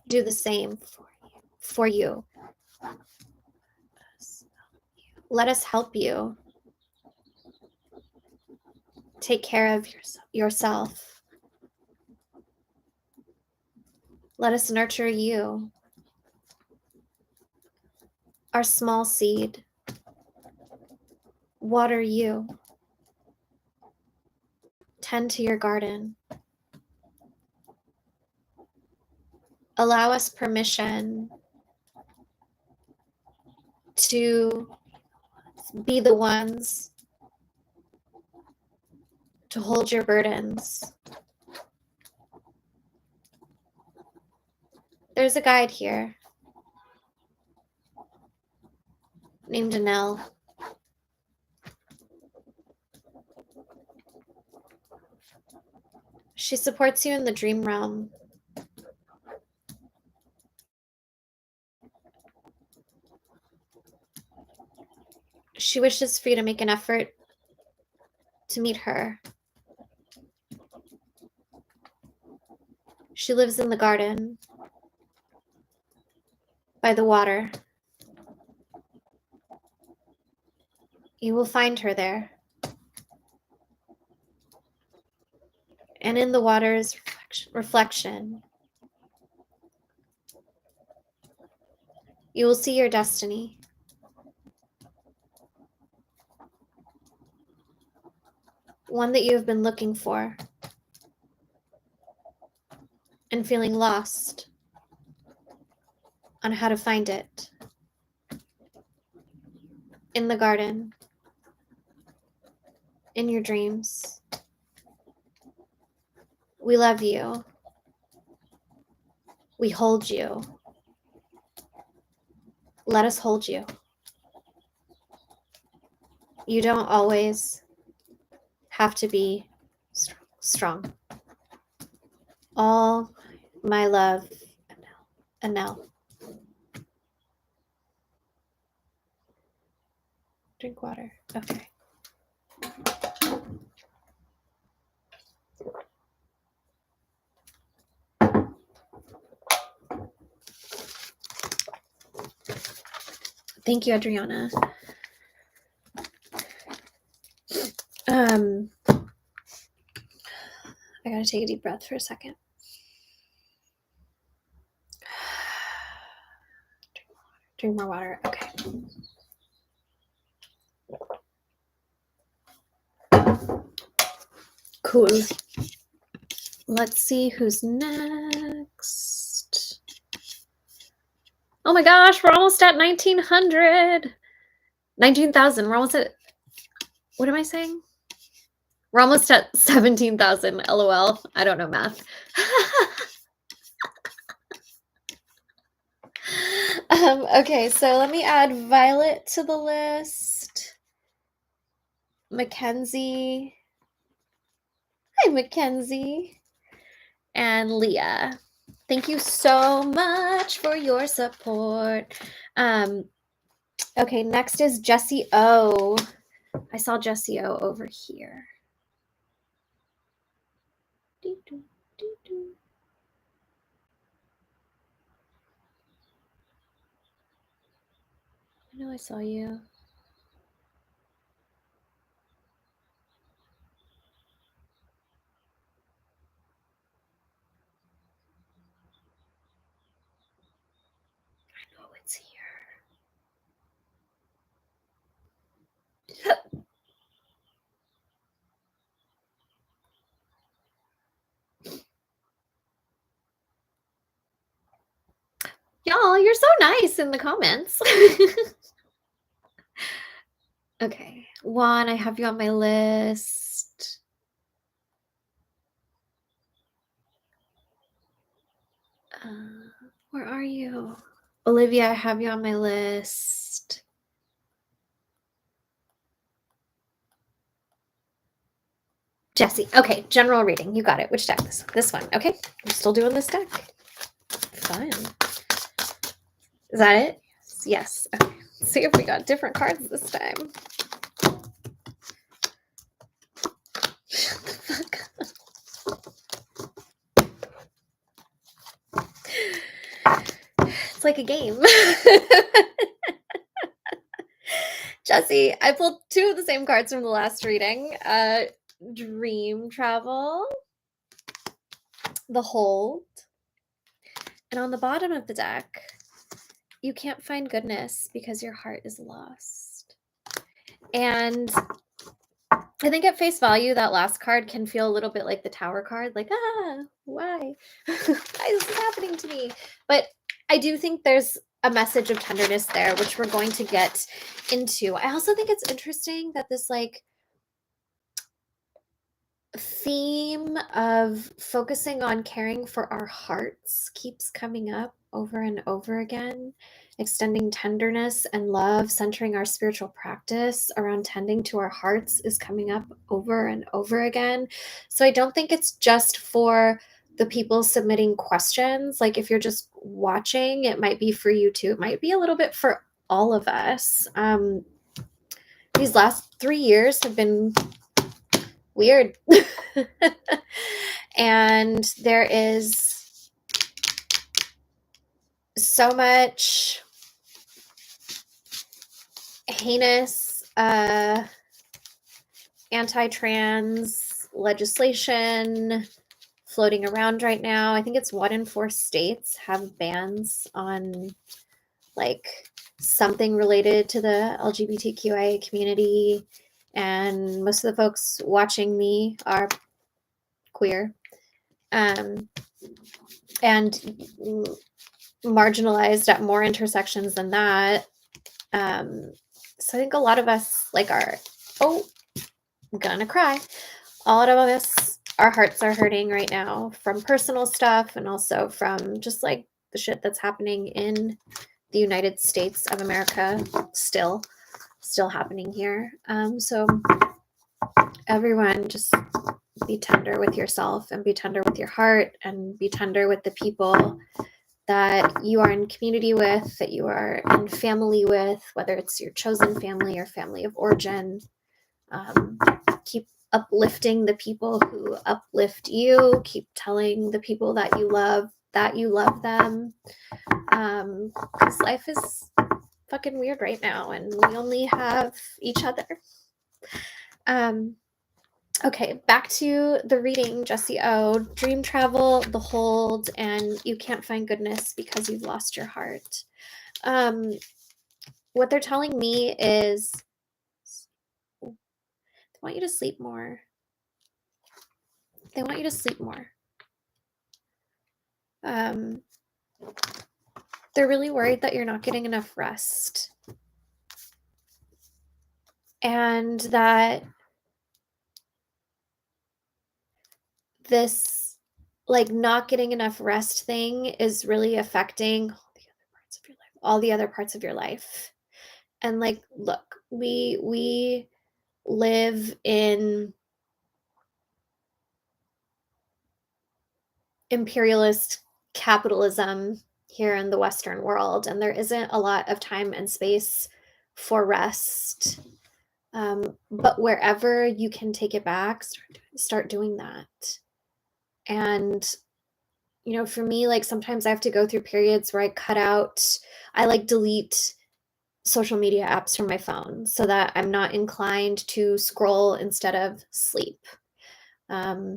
do the same for you. Let us help you. Take care of yourself. Let us nurture you. Our small seed. Water you. Tend to your garden. Allow us permission to be the ones to hold your burdens. There's a guide here named Anel. She supports you in the dream realm. She wishes for you to make an effort to meet her. She lives in the garden, by the water. You will find her there. And in the water's reflection, you will see your destiny. One that you have been looking for and feeling lost on how to find it. In the garden, in your dreams. We love you. We hold you. Let us hold you. You don't always have to be strong. All my love, Anel. Drink water. Okay. Thank you, Adriana. I gotta take a deep breath for a second. Drink more water. Okay. Cool. Let's see who's next. Oh my gosh, we're almost at 1900. 19,000. We're almost at, what am I saying? We're almost at 17,000. LOL. I don't know math. Okay, so let me add Violet to the list. Mackenzie. Hi, Mackenzie. And Leah. Thank you so much for your support. Okay, next is Jessie O. I saw Jessie O over here. I know I saw you. I know it's here. Y'all, you're so nice in the comments. Okay, Juan, I have you on my list. Where are you? Olivia, I have you on my list. Jessie, okay, general reading. You got it. Which deck? This one. Okay, I'm still doing this deck. Fun. Is that it? Yes. Okay. Let's see if we got different cards this time. Shut the fuck up. It's like a game. Jessie, I pulled two of the same cards from the last reading. Dream Travel, the Hold, and on the bottom of the deck, you can't find goodness because your heart is lost. And I think at face value, that last card can feel a little bit like the Tower card, like, why? Why is this happening to me? But I do think there's a message of tenderness there, which we're going to get into. I also think it's interesting that this like theme of focusing on caring for our hearts keeps coming up over and over again. Extending tenderness and love, centering our spiritual practice around tending to our hearts is coming up over and over again. So I don't think it's just for the people submitting questions. Like if you're just watching, it might be for you too. It might be a little bit for all of us. these last 3 years have been weird. And there is so much heinous anti-trans legislation floating around right now. I think it's 1 in 4 states have bans on like something related to the LGBTQIA community, and most of the folks watching me are queer and marginalized at more intersections than that. So I think a lot of us like I'm gonna cry. A lot of us, our hearts are hurting right now from personal stuff and also from just like the shit that's happening in the United States of America, still happening here. So everyone just be tender with yourself and be tender with your heart and be tender with the people that you are in community with, that you are in family with, whether it's your chosen family or family of origin. Keep uplifting the people who uplift you. Keep telling the people that you love them. Because life is fucking weird right now and we only have each other. Okay, back to the reading, Jessie O. Dream travel, the hold, and you can't find goodness because you've lost your heart. What they're telling me is they want you to sleep more. They want you to sleep more. They're really worried that you're not getting enough rest. And that this like not getting enough rest thing is really affecting all the other parts of your life. And like, look, we live in imperialist capitalism here in the Western world, and there isn't a lot of time and space for rest. But wherever you can take it back, start doing that. And you know, for me, like sometimes I have to go through periods where I like delete social media apps from my phone so that I'm not inclined to scroll instead of sleep. I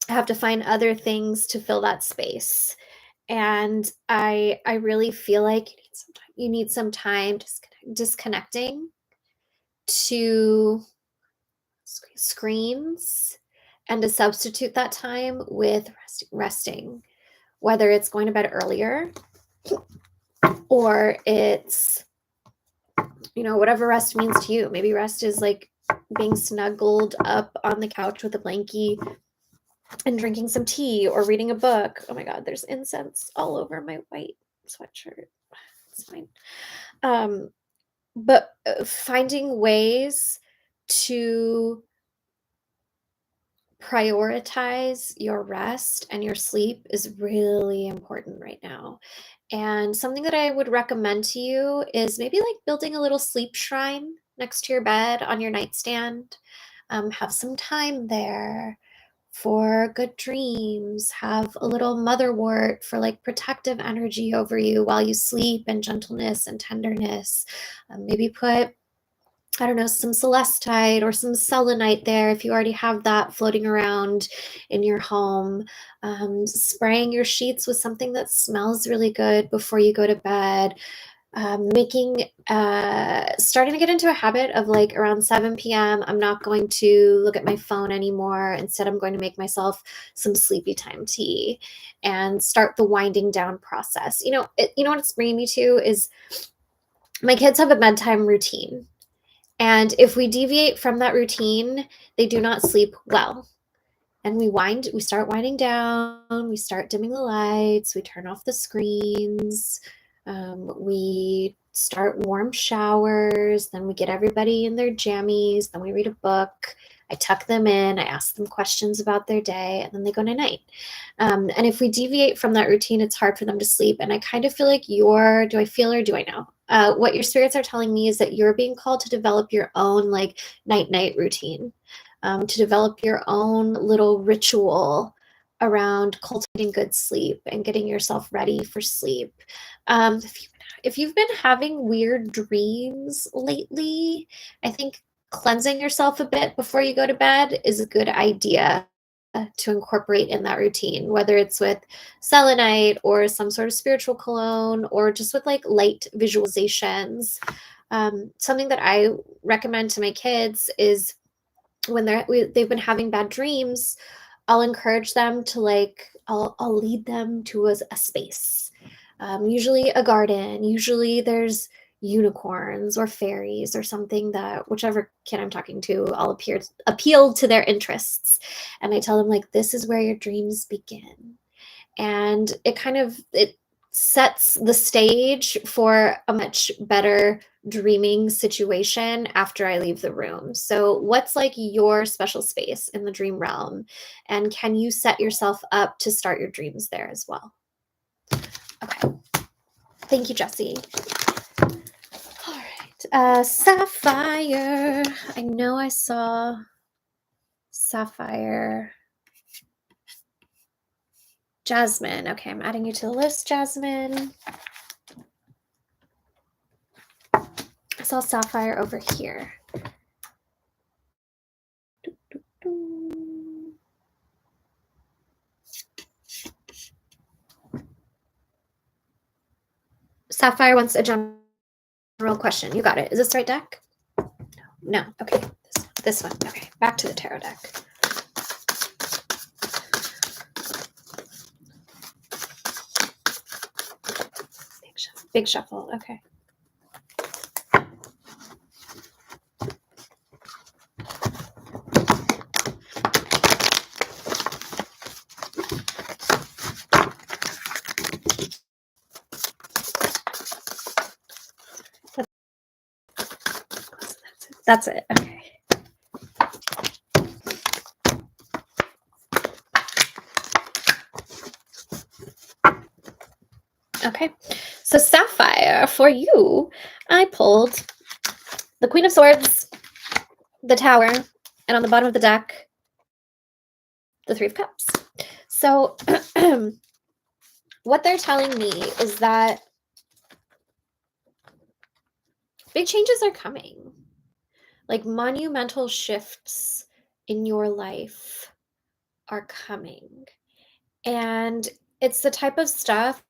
have to find other things to fill that space. And I really feel like you need some time disconnecting to screens and to substitute that time with resting, whether it's going to bed earlier or it's, you know, whatever rest means to you. Maybe rest is like being snuggled up on the couch with a blankie and drinking some tea or reading a book. Oh my God, there's incense all over my white sweatshirt. It's fine. But finding ways to prioritize your rest and your sleep is really important right now. And something that I would recommend to you is maybe like building a little sleep shrine next to your bed on your nightstand. Have some time there for good dreams. Have a little motherwort for like protective energy over you while you sleep and gentleness and tenderness. Maybe put, I don't know, some celestite or some selenite there if you already have that floating around in your home. Spraying your sheets with something that smells really good before you go to bed. Starting to get into a habit of like around 7 p.m. I'm not going to look at my phone anymore. Instead, I'm going to make myself some sleepy time tea and start the winding down process. You know what it's bringing me to is my kids have a bedtime routine. And if we deviate from that routine, they do not sleep well. And we start winding down, we start dimming the lights, we turn off the screens, we start warm showers, then we get everybody in their jammies, then we read a book, I tuck them in, I ask them questions about their day, and then they go night-night. And if we deviate from that routine, it's hard for them to sleep. And I kind of feel like do I feel or do I know? What your spirits are telling me is that you're being called to develop your own like night-night routine, to develop your own little ritual around cultivating good sleep and getting yourself ready for sleep. If you've been having weird dreams lately, I think cleansing yourself a bit before you go to bed is a good idea to incorporate in that routine, whether it's with selenite or some sort of spiritual cologne or just with like light visualizations. Something that I recommend to my kids is when they've been having bad dreams, I'll encourage them to like I'll lead them to a space, usually a garden. Usually there's unicorns or fairies or something that whichever kid I'm talking to, I'll appeal to their interests, and I tell them like this is where your dreams begin, and it sets the stage for a much better dreaming situation after I leave the room. So what's like your special space in the dream realm, and can you set yourself up to start your dreams there as well? Okay. Thank you, Jessie. All right. Sapphire. I know I saw Sapphire. Jasmine. Okay, I'm adding you to the list, Jasmine. I saw Sapphire over here. Sapphire wants a general question. You got it. Is this the right deck? No. Okay. This one. Okay. Back to the tarot deck. Big shuffle. Okay. That's it. Okay. Okay. So Sapphire, for you, I pulled the Queen of Swords, the Tower, and on the bottom of the deck, the Three of Cups. So what they're telling me is that big changes are coming. Like monumental shifts in your life are coming. And it's the type of stuff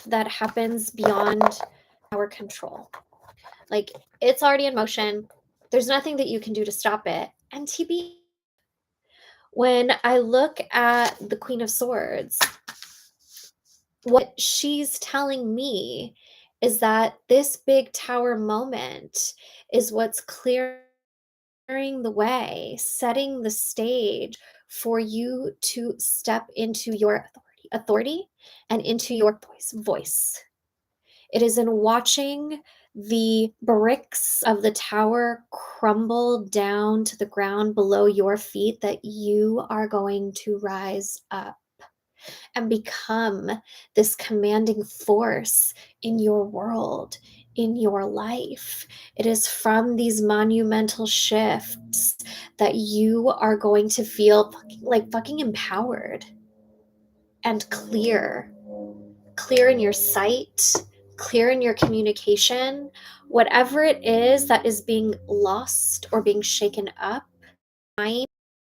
that happens beyond our control. Like it's already in motion. There's nothing that you can do to stop it. And TB, when I look at the Queen of Swords, what she's telling me is that this big tower moment is what's clearing the way, setting the stage for you to step into your authority and into your voice. It is in watching the bricks of the tower crumble down to the ground below your feet that you are going to rise up and become this commanding force in your world, in your life. It is from these monumental shifts that you are going to feel fucking empowered and clear in your sight, clear in your communication. Whatever it is that is being lost or being shaken up,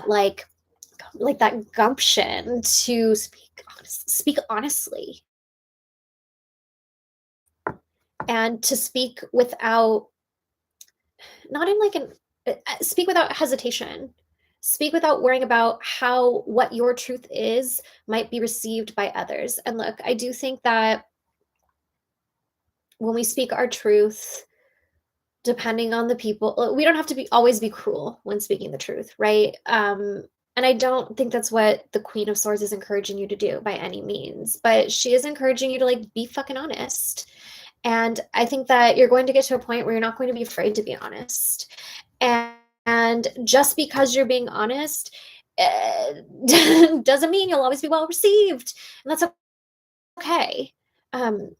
like that gumption to speak honestly and to speak without speak without hesitation, speak without worrying about how what your truth is might be received by others. And look, I do think that when we speak our truth, depending on the people, we don't have to always be cruel when speaking the truth, right? And I don't think that's what the Queen of Swords is encouraging you to do by any means, but she is encouraging you to like be fucking honest. And I think that you're going to get to a point where you're not going to be afraid to be honest. And just because you're being honest doesn't mean you'll always be well received. And that's okay.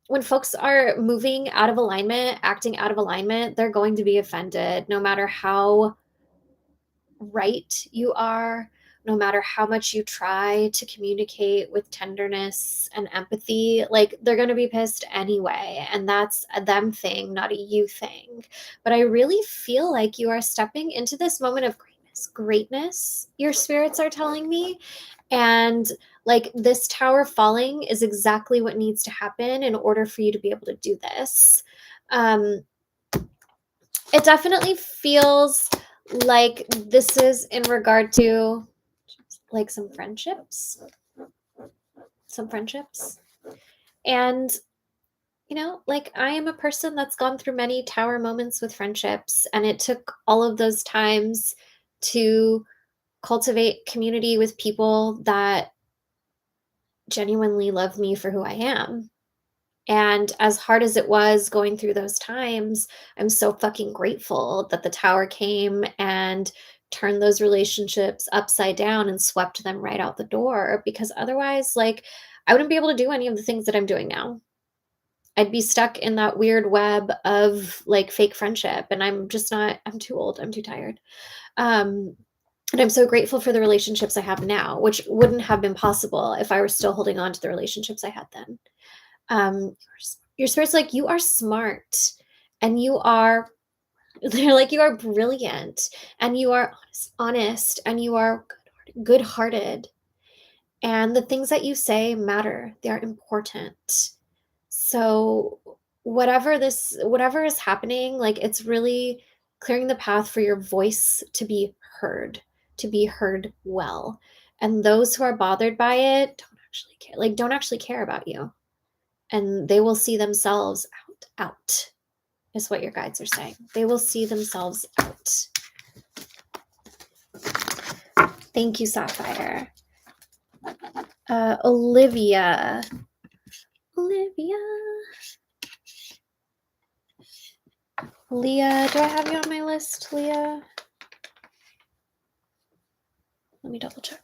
when folks are moving out of alignment, acting out of alignment, they're going to be offended no matter how right you are, no matter how much you try to communicate with tenderness and empathy. Like, they're going to be pissed anyway, and that's a them thing, not a you thing. But I really feel like you are stepping into this moment of greatness, your spirits are telling me. And like, this tower falling is exactly what needs to happen in order for you to be able to do this. It definitely feels like this is in regard to like some friendships. And like, I am a person that's gone through many tower moments with friendships, and it took all of those times to cultivate community with people that genuinely love me for who I am. And as hard as it was going through those times, I'm so fucking grateful that the tower came and turned those relationships upside down and swept them right out the door, because otherwise, like, I wouldn't be able to do any of the things that I'm doing now. I'd be stuck in that weird web of like fake friendship, and I'm just not, I'm too old, I'm too tired. And I'm so grateful for the relationships I have now, which wouldn't have been possible if I were still holding on to the relationships I had then. Your spirit's like, you are smart, and they're like, you are brilliant, and you are honest, and you are good-hearted, and the things that you say matter. They are important. So whatever is happening, like, it's really clearing the path for your voice to be heard well. And those who are bothered by it don't actually care about you. And they will see themselves out, is what your guides are saying. They will see themselves out. Thank you, Sapphire. Olivia. Leah, do I have you on my list, Leah? Let me double check.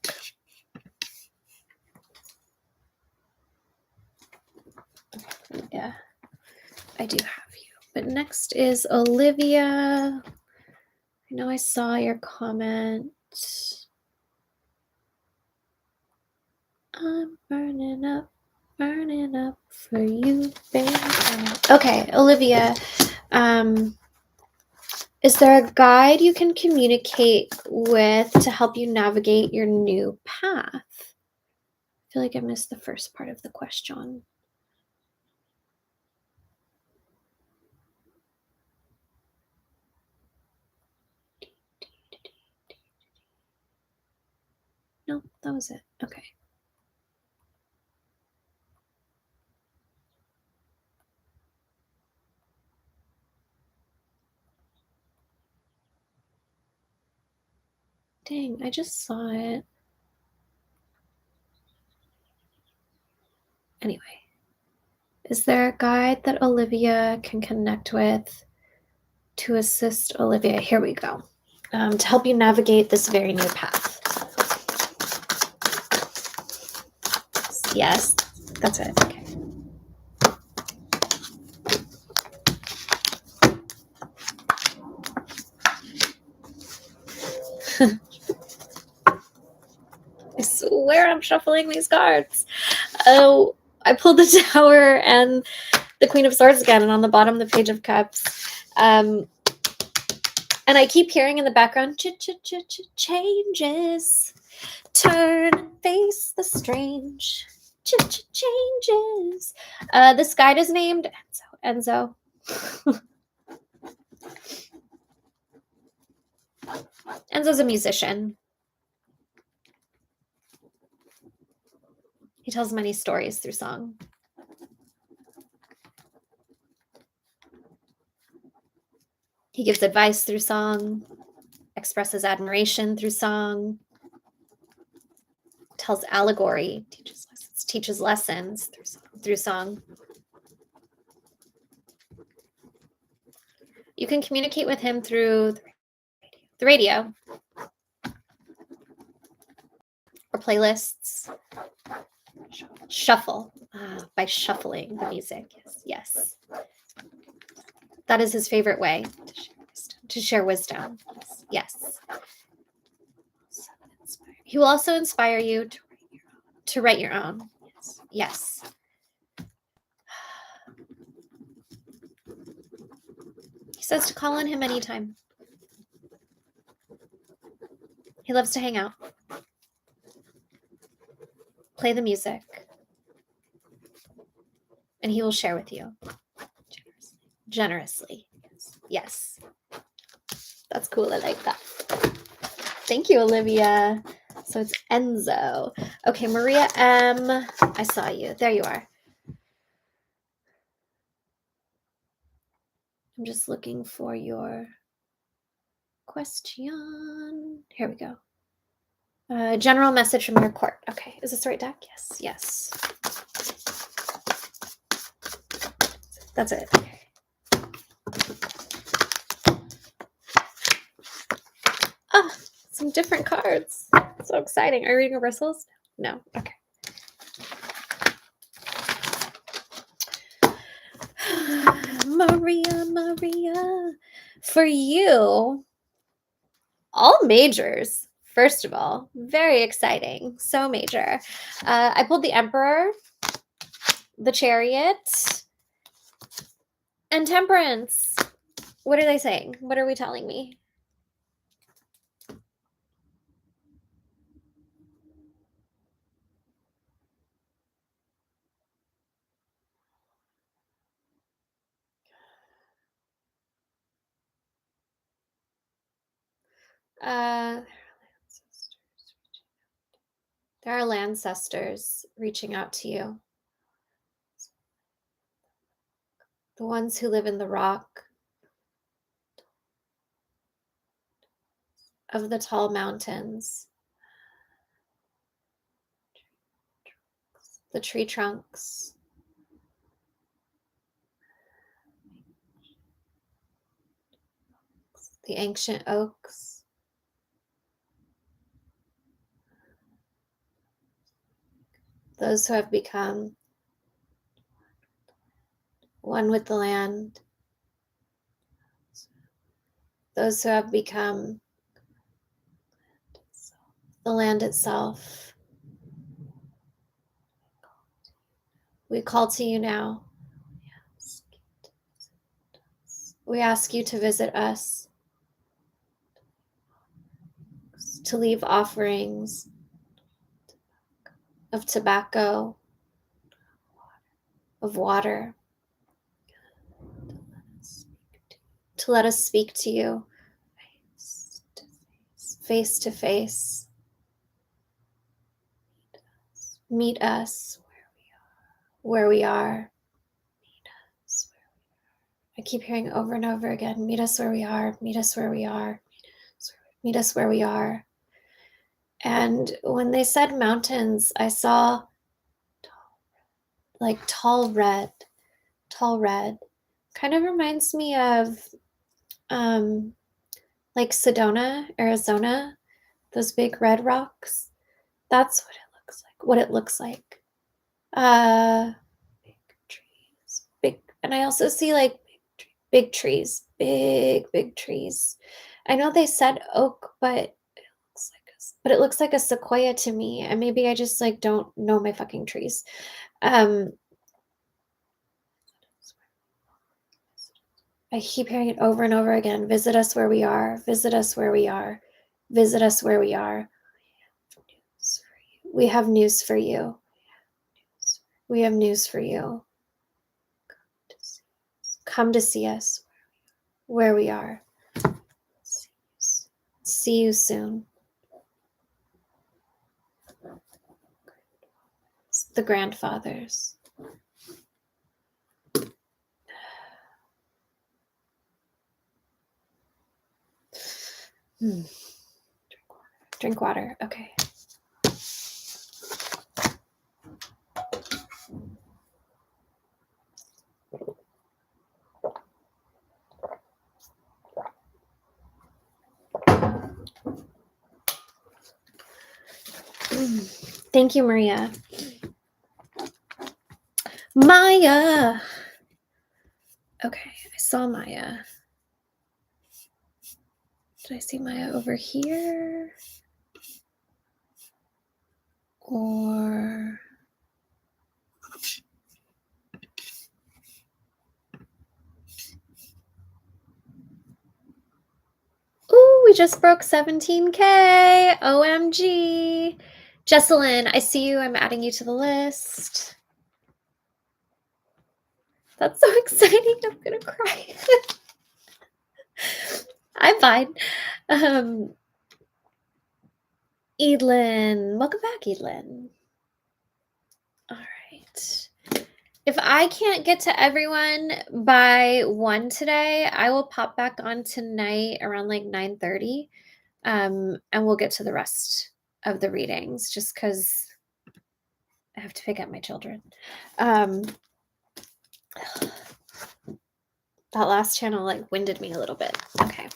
Yeah, I do have you. But next is Olivia. I know I saw your comment. I'm burning up for you, baby. Okay, Olivia. Is there a guide you can communicate with to help you navigate your new path? I feel like I missed the first part of the question. No, that was it. Okay. Dang, I just saw it. Anyway, is there a guide that Olivia can connect with to assist Olivia? Here we go. To help you navigate this very new path. Yes, that's it. Okay. I swear I'm shuffling these cards. Oh, I pulled the Tower and the Queen of Swords again, and on the bottom, the Page of Cups. And I keep hearing in the background, changes. Turn, face the strange. Changes. This guide is named Enzo. Enzo's a musician. He tells many stories through song. He gives advice through song, expresses admiration through song, tells allegory, teaches lessons through song. You can communicate with him through the radio or playlists. Shuffle. By shuffling the music. Yes. That is his favorite way to share wisdom. Yes. He will also inspire you to write your own. Yes. He says to call on him anytime. He loves to hang out, play the music, and he will share with you generously. Yes. That's cool. I like that. Thank you, Olivia. So it's Enzo. Okay, Maria M. I saw you. There you are. I'm just looking for your question. Here we go. General message from your court. Okay, is this the right deck? Yes. That's it. Oh, some different cards. So exciting. Are you reading reversals? No. Okay. Maria. For you, all majors. First of all, very exciting. So major. I pulled the Emperor, the Chariot, and Temperance. What are they saying? What are we telling me? There are ancestors reaching out to you. The ones who live in the rock of the tall mountains, the tree trunks, the ancient oaks, those who have become one with the land, those who have become the land itself. We call to you now. We ask you to visit us, to leave offerings of tobacco, of water, to let us speak to you face to face. Meet us where we are. I keep hearing over and over again, meet us where we are, meet us where we are, meet us where we are. And when they said mountains, I saw like tall red. Kind of reminds me of like Sedona, Arizona, those big red rocks. That's what it looks like. Big trees, and I also see like big trees, big trees. I know they said oak, but it looks like a sequoia to me. And maybe I just like don't know my fucking trees. I keep hearing it over and over again. Visit us where we are. Visit us where we are. Visit us where we are. We have news for you. We have news for you. Come to see us where we are. See you soon. It's the grandfathers. Drink water. Okay. Thank you, Maria. Maya. Okay, I saw Maya. Did I see Maya over here? Or... Ooh, we just broke 17K. OMG. Jesselyn, I see you. I'm adding you to the list. That's so exciting. I'm gonna cry. I'm fine. Edlin. Welcome back, Edlin. All right. If I can't get to everyone by 1 today, I will pop back on tonight around like 9:30. And we'll get to the rest of the readings just because I have to pick up my children. That last channel like winded me a little bit. Okay.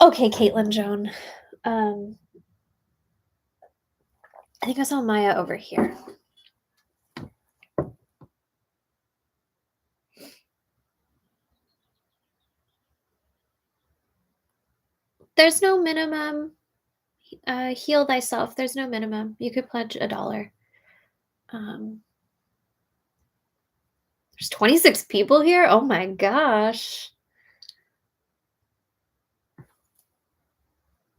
Okay, Kaitlyn Joan. I think I saw Maya over here. There's no minimum. Heal thyself. There's no minimum. You could pledge $1. There's 26 people here. Oh my gosh.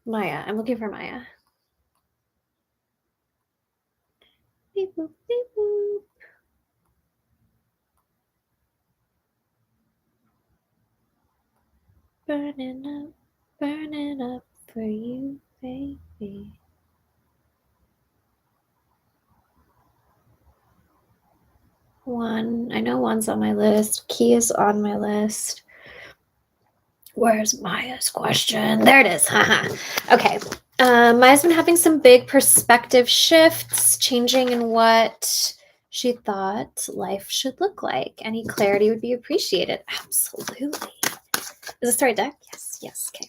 Maya. I'm looking for Maya. Beep, boop, beep, boop. Burning up for you, baby. One. I know one's on my list. Key is on my list. Where's Maya's question? There it is. Okay. Maya's been having some big perspective shifts, changing in what she thought life should look like. Any clarity would be appreciated. Absolutely. Is this the right deck? Yes. Yes. Okay.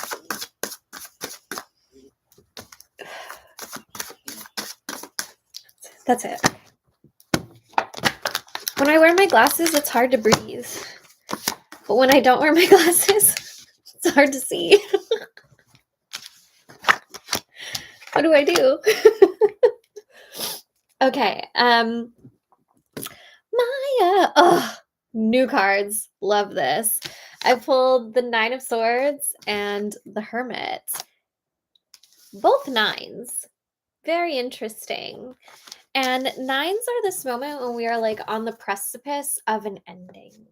That's it. When I wear my glasses, it's hard to breathe. But when I don't wear my glasses, it's hard to see. What do I do? Okay. Maya. Oh, new cards. Love this. I pulled the 9 of Swords and the Hermit. Both 9s. Very interesting. And 9s are this moment when we are like on the precipice of an ending.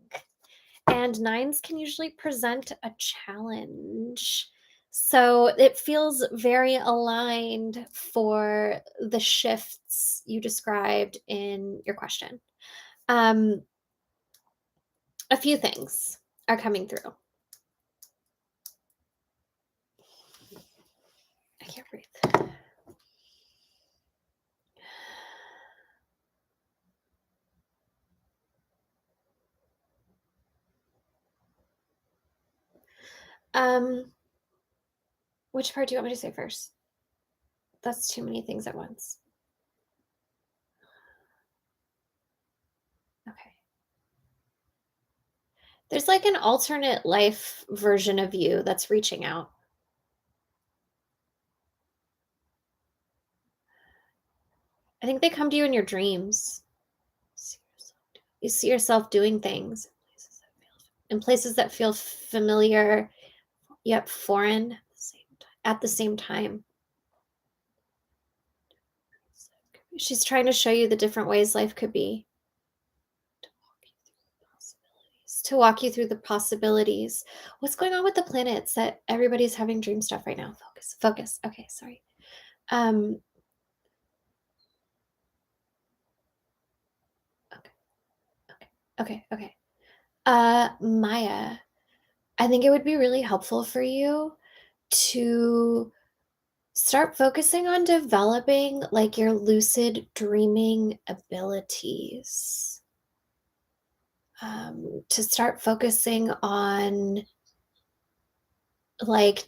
And 9s can usually present a challenge. So it feels very aligned for the shifts you described in your question. A few things are coming through. I can't breathe. Which part do you want me to say first? That's too many things at once. Okay. There's like an alternate life version of you that's reaching out. I think they come to you in your dreams. You see yourself doing things in places that feel familiar yet foreign at the same time. She's trying to show you the different ways life could be. To walk you through the possibilities. What's going on with the planets that everybody's having dream stuff right now? Focus. Okay, sorry. Okay. Maya, I think it would be really helpful for you to start focusing on developing like your lucid dreaming abilities. To start focusing on like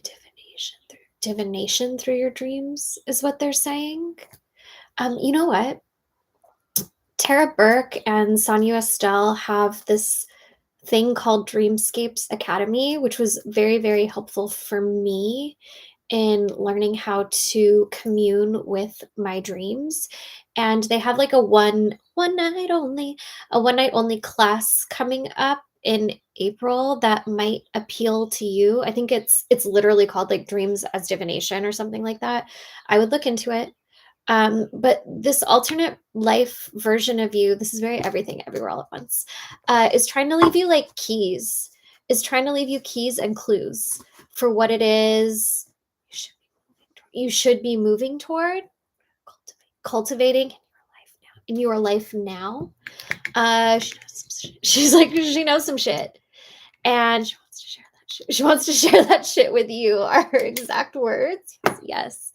divination through your dreams is what they're saying. You know what? Tara Burke and Sonia Estelle have this thing called Dreamscapes Academy, which was very, very helpful for me in learning how to commune with my dreams. And they have like a one night only class coming up in April that might appeal to you. I think it's literally called like Dreams as Divination or something like that. I would look into it. But this alternate life version of you, this is very everything, everywhere, all at once, is trying to leave you like keys, is trying to leave you keys and clues for what it is you should be moving toward, cultivating in your life now. She's like, she knows some shit. And she wants to share that shit. She wants to share that shit with you, are her exact words. Yes.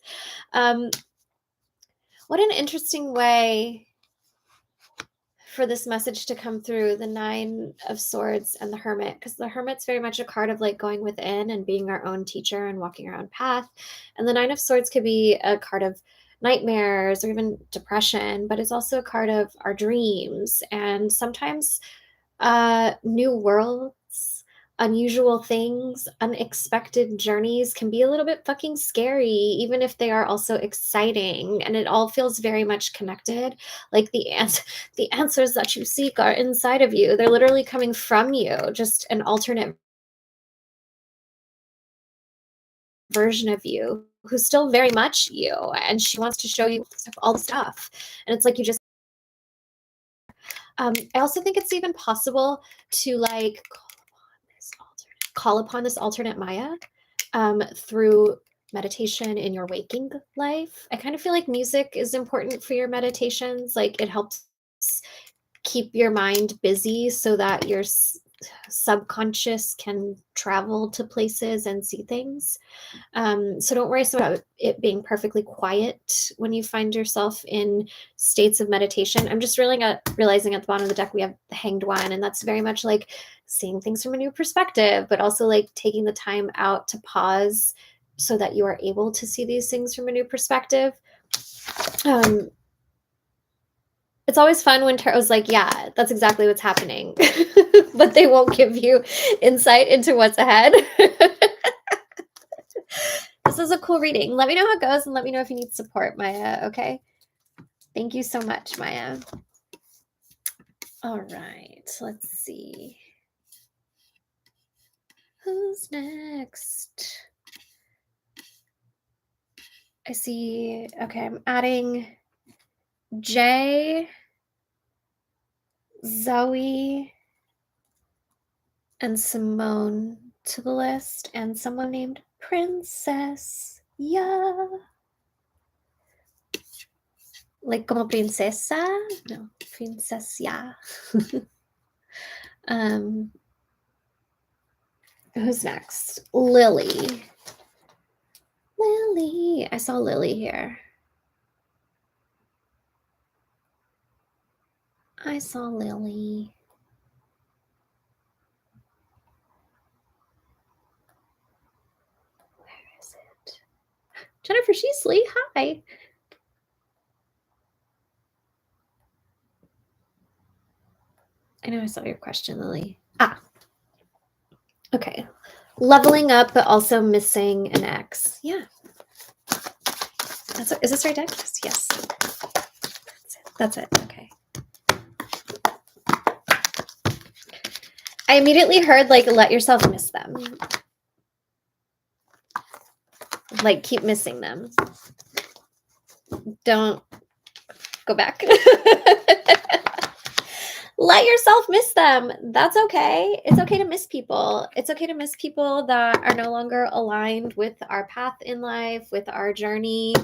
What an interesting way for this message to come through, the Nine of Swords and the Hermit, because the Hermit's very much a card of like going within and being our own teacher and walking our own path. And the Nine of Swords could be a card of nightmares or even depression, but it's also a card of our dreams and sometimes new worlds, unusual things, unexpected journeys can be a little bit fucking scary, even if they are also exciting. And it all feels very much connected. Like the answers that you seek are inside of you. They're literally coming from you, just an alternate version of you who's still very much you. And she wants to show you all the stuff. And it's like you just I also think it's even possible to like call upon this alternate Maya through meditation in your waking life. I kind of feel like music is important for your meditations. Like it helps keep your mind busy so that your subconscious can travel to places and see things. So don't worry so about it being perfectly quiet when you find yourself in states of meditation. I'm just realizing at the bottom of the deck we have the Hanged One, and that's very much like seeing things from a new perspective, but also like taking the time out to pause so that you are able to see these things from a new perspective. It's always fun when tarot's like, yeah, that's exactly what's happening, but they won't give you insight into what's ahead. This is a cool reading. Let me know how it goes and let me know if you need support, Maya, okay? Thank you so much, Maya. All right, let's see. Who's next? I see, okay, I'm adding Jay, Zoe, and Simone to the list, and someone named Princess. Yeah. Like como princesa? No, princesa. Who's next? Lily. Lily. I saw Lily here. I saw Lily. Where is it? Jennifer Sheasley. Hi. I know I saw your question, Lily. Okay. Leveling up, but also missing an X. Yeah. Is this right, deck? Yes. That's it. Okay. I immediately heard like let yourself miss them. Like keep missing them. Don't go back. Let yourself miss them. That's okay. It's okay to miss people. It's okay to miss people that are no longer aligned with our path in life, with our journey.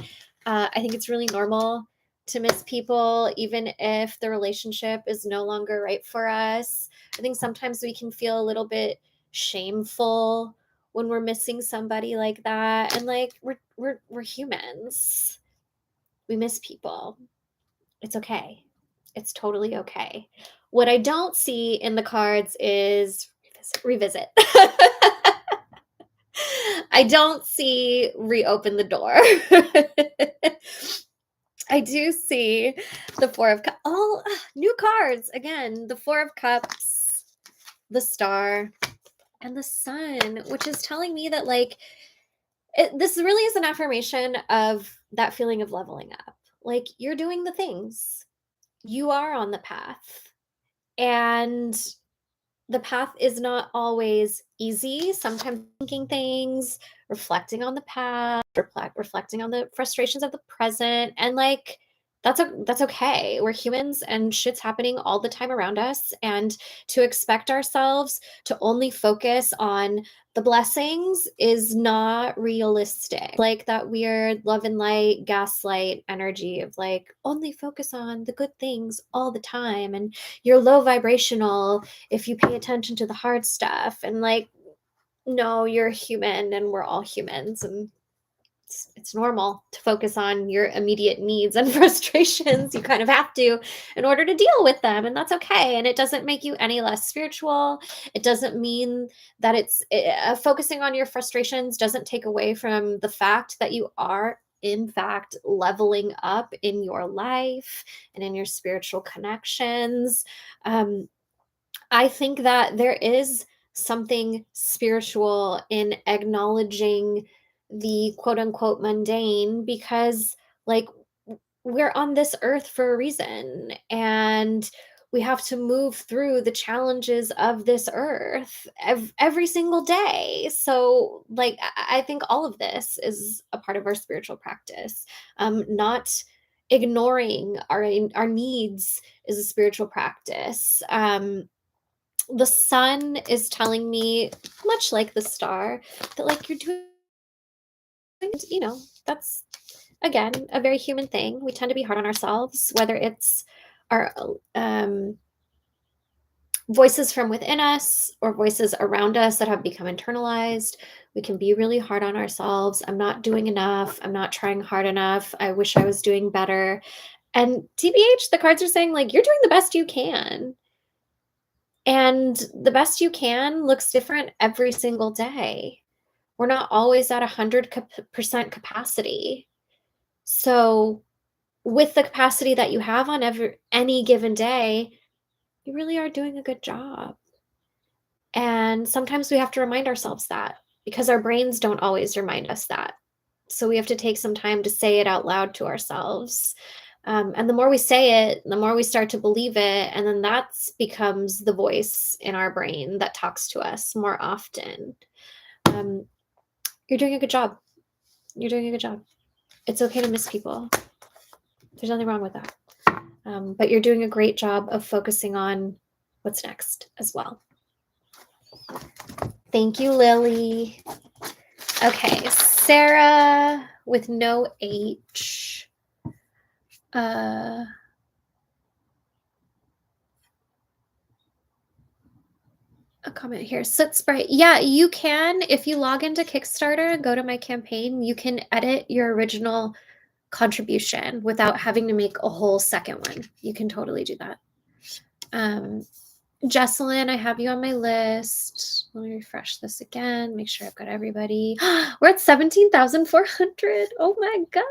I think it's really normal to miss people, even if the relationship is no longer right for us. I think sometimes we can feel a little bit shameful when we're missing somebody like that. And like we're humans. We miss people. It's okay. It's totally okay. What I don't see in the cards is revisit. I don't see reopen the door. I do see the Four of Cups. All new cards again. The Four of Cups, the Star, and the Sun, which is telling me that like this really is an affirmation of that feeling of leveling up. Like you're doing the things. You are on the path. And the path is not always easy. Sometimes thinking things, reflecting on the past, reflecting on the frustrations of the present, and like that's okay. We're humans and shit's happening all the time around us, and to expect ourselves to only focus on the blessings is not realistic. Like that weird love and light gaslight energy of like only focus on the good things all the time, and you're low vibrational if you pay attention to the hard stuff. And like no, you're human and we're all humans, and it's normal to focus on your immediate needs and frustrations. You kind of have to in order to deal with them, and that's okay. And it doesn't make you any less spiritual. It doesn't mean that focusing on your frustrations doesn't take away from the fact that you are in fact leveling up in your life and in your spiritual connections. I think that there is something spiritual in acknowledging the quote unquote mundane, because like we're on this earth for a reason, and we have to move through the challenges of this earth every single day. So like I think all of this is a part of our spiritual practice. Not ignoring our needs is a spiritual practice. The Sun is telling me, much like the Star, that like you're doing, that's again a very human thing. We tend to be hard on ourselves, whether it's our voices from within us or voices around us that have become internalized. We can be really hard on ourselves. I'm not doing enough. I'm not trying hard enough. I wish I was doing better. And TBH, the cards are saying like you're doing the best you can. And the best you can looks different every single day. We're not always at 100% capacity. So with the capacity that you have on any given day, you really are doing a good job. And sometimes we have to remind ourselves that, because our brains don't always remind us that. So we have to take some time to say it out loud to ourselves. And the more we say it, the more we start to believe it. And then that becomes the voice in our brain that talks to us more often. You're doing a good job. You're doing a good job. It's okay to miss people. There's nothing wrong with that. But you're doing a great job of focusing on what's next as well. Thank you, Lily. Okay, Sarah with no H. A comment here. Soot Sprite. Yeah, you can. If you log into Kickstarter, go to my campaign, you can edit your original contribution without having to make a whole second one. You can totally do that. Jesselyn, I have you on my list. Let me refresh this again. Make sure I've got everybody. We're at 17,400. Oh my God.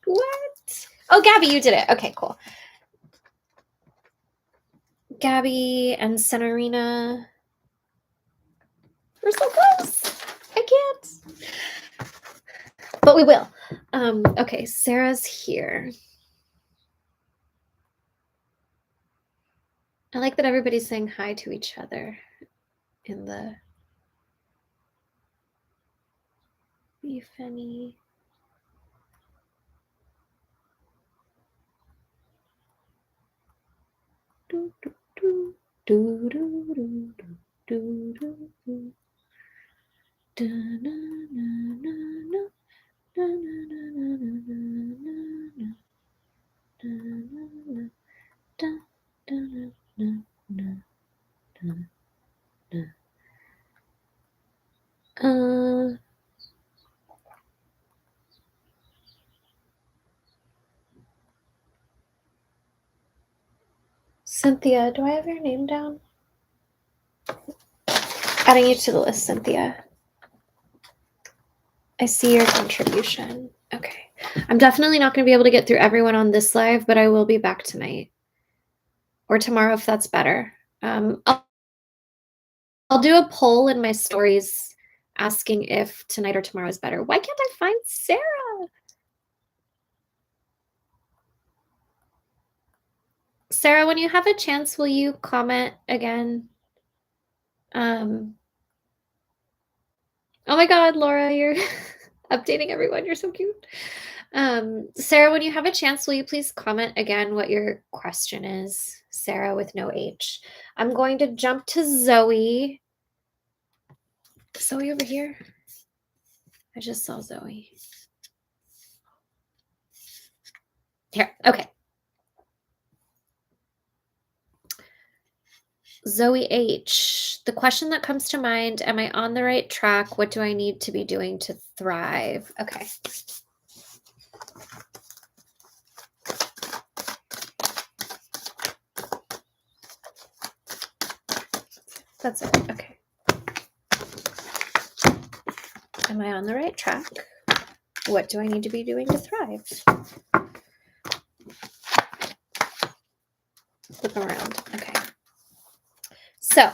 What? Oh, Gabby, you did it. Okay, cool. Gabby and Senorina. We're so close. I can't. But we will. Okay, Sarah's here. I like that everybody's saying hi to each other in the Fanny. Do, do, do, do, do, do, do, do, do. Da, na, na, na, na. Na, na, na, na, na, na, na. Da, na, na, da, da, na, na, na, na, na. Cynthia, do I have your name down? Adding you to the list, Cynthia. I see your contribution. Okay. I'm definitely not going to be able to get through everyone on this live, but I will be back tonight or tomorrow if that's better. I'll do a poll in my stories asking if tonight or tomorrow is better. Why can't I find Sarah? Sarah, when you have a chance, will you comment again? Oh my God, Laura, you're updating everyone. You're so cute. Sarah, when you have a chance, will you please comment again what your question is? Sarah with no H. I'm going to jump to Zoe. Zoe over here. I just saw Zoe. Here, okay. Zoe H. The question that comes to mind, am I on the right track? What do I need to be doing to thrive? Okay. That's it. Okay. Am I on the right track? What do I need to be doing to thrive? Flip them around. Okay. So,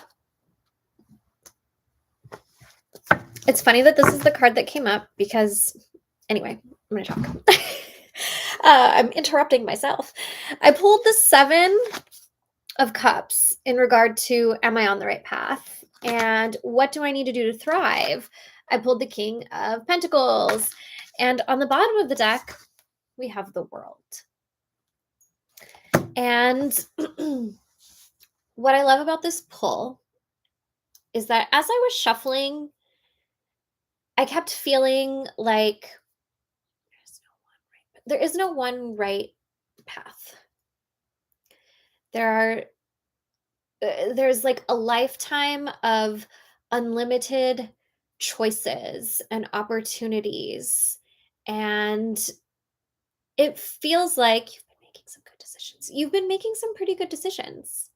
it's funny that this is the card that came up because, anyway, I'm going to talk. I'm interrupting myself. I pulled the 7 of Cups in regard to, am I on the right path? And what do I need to do to thrive? I pulled the King of Pentacles. And on the bottom of the deck, we have the World. And what I love about this pull is that as I was shuffling, I kept feeling like there is no one right path. There's like a lifetime of unlimited choices and opportunities, and it feels like you've been making some good decisions. You've been making some pretty good decisions.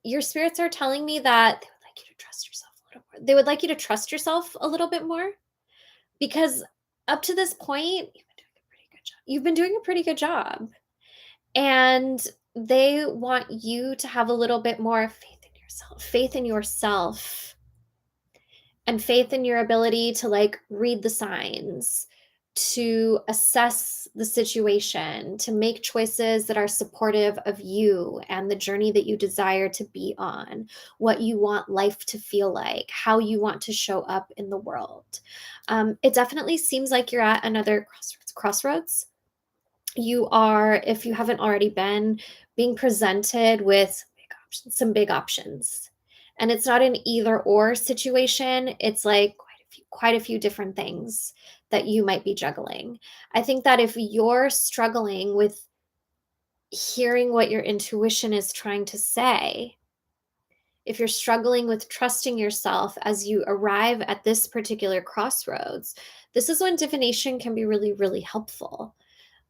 Your spirits are telling me that they would like you to trust yourself a little more. They would like you to trust yourself a little bit more, because up to this point, you've been doing a pretty good job. And they want you to have a little bit more faith in yourself, and faith in your ability to like read the signs, to assess the situation, to make choices that are supportive of you and the journey that you desire to be on, what you want life to feel like, how you want to show up in the world. It definitely seems like you're at another crossroads. You are, if you haven't already been, being presented with some big options. And it's not an either or situation. It's like quite a few different things that you might be juggling. I think that if you're struggling with hearing what your intuition is trying to say, if you're struggling with trusting yourself as you arrive at this particular crossroads, this is when divination can be really, really helpful.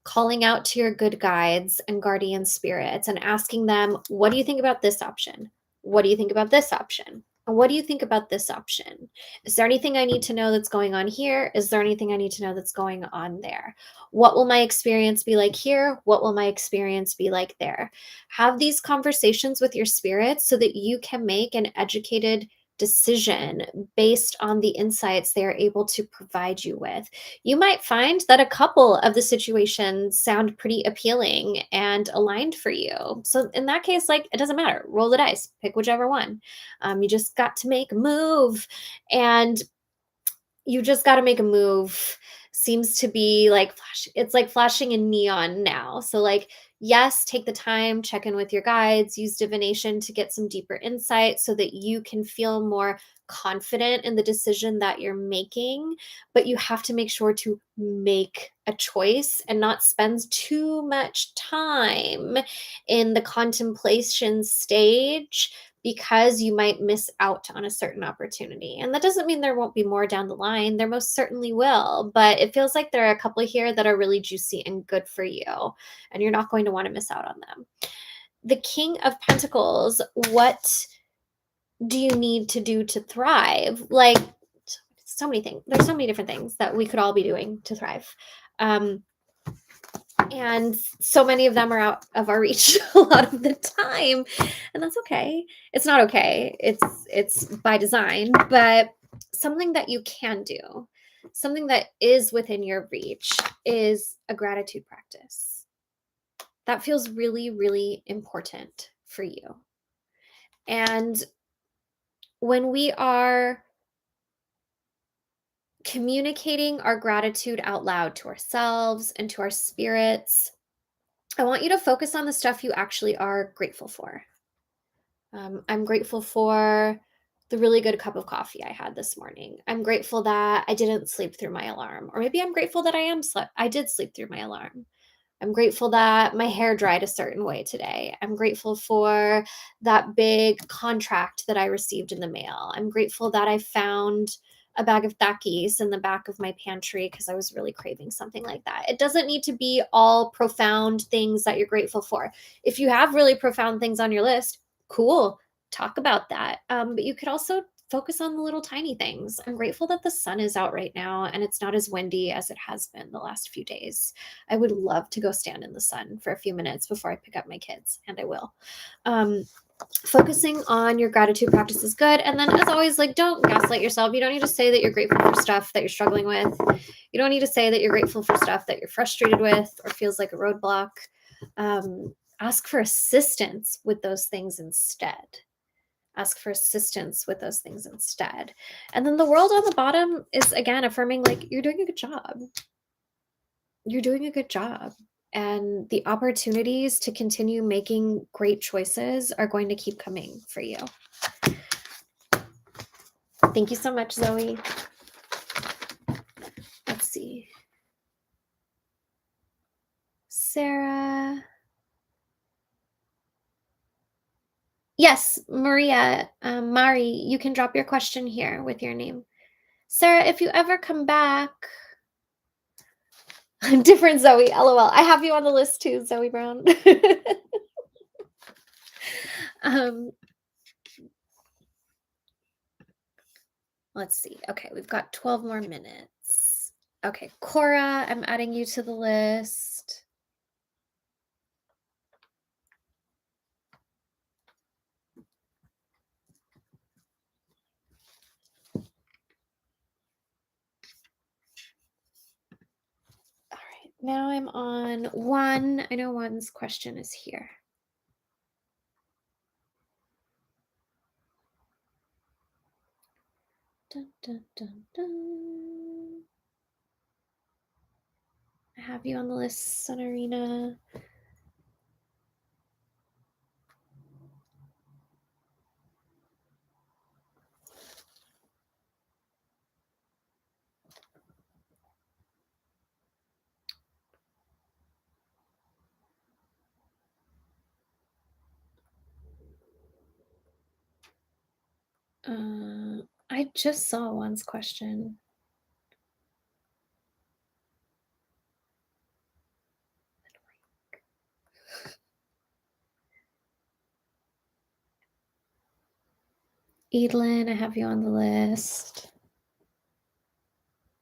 Calling out to your good guides and guardian spirits and asking them, what do you think about this option? What do you think about this option? And what do you think about this option? Is there anything I need to know that's going on here? Is there anything I need to know that's going on there? What will my experience be like here? What will my experience be like there? Have these conversations with your spirits so that you can make an educated decision based on the insights they are able to provide you with. You might find that a couple of the situations sound pretty appealing and aligned for you. So in that case, like, it doesn't matter. Roll the dice, pick whichever one. You just got to make a move, and you just got to make a move seems to be like it's like flashing in neon now. So like, yes, take the time, check in with your guides, use divination to get some deeper insight so that you can feel more confident in the decision that you're making. But you have to make sure to make a choice and not spend too much time in the contemplation stage, because you might miss out on a certain opportunity. And that doesn't mean there won't be more down the line. There most certainly will. But it feels like there are a couple here that are really juicy and good for you, and you're not going to want to miss out on them. The King of Pentacles, what do you need to do to thrive? Like, so many things. There's so many different things that we could all be doing to thrive. And so many of them are out of our reach a lot of the time, and that's okay. It's not okay. It's by design, but something that you can do, something that is within your reach, is a gratitude practice. That feels really, really important for you. And when we are communicating our gratitude out loud to ourselves and to our spirits, I want you to focus on the stuff you actually are grateful for. I'm grateful for the really good cup of coffee I had this morning. I'm grateful that I didn't sleep through my alarm. Or maybe I'm grateful that I did sleep through my alarm. I'm grateful that my hair dried a certain way today. I'm grateful for that big contract that I received in the mail. I'm grateful that I found a bag of Takis in the back of my pantry because I was really craving something like that. It doesn't need to be all profound things that you're grateful for. If you have really profound things on your list, cool, talk about that. But you could also focus on the little tiny things. I'm grateful that the sun is out right now and it's not as windy as it has been the last few days. I would love to go stand in the sun for a few minutes before I pick up my kids, and I will. Focusing on your gratitude practice is good. And then, as always, like, don't gaslight yourself. You don't need to say that you're grateful for stuff that you're struggling with. You don't need to say that you're grateful for stuff that you're frustrated with or feels like a roadblock. Ask for assistance with those things instead. Ask for assistance with those things instead. And then the world on the bottom is, again, affirming, like, you're doing a good job. You're doing a good job. And the opportunities to continue making great choices are going to keep coming for you. Thank you so much, Zoe. Let's see. Sarah. Yes, Maria, Mari, you can drop your question here with your name. Sarah, if you ever come back, different Zoe, LOL. I have you on the list too, Zoe Brown. Let's see. Okay, we've got 12 more minutes. Okay, Cora, I'm adding you to the list. All right, now I'm on one. I know one's question is here. Dun, dun, dun, dun. I have you on the list, Sunarina. I just saw one's question. Edlin, I have you on the list.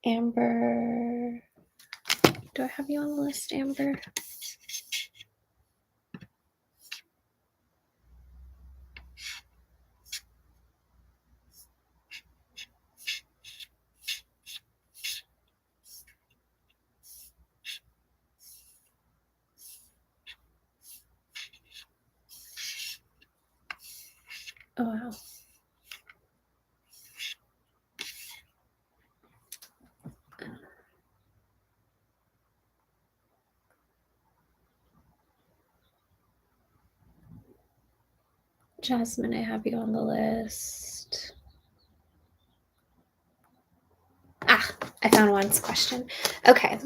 Amber. Do I have you on the list, Amber? Oh, wow. Jasmine, I have you on the list. Ah, I found one's question. Okay.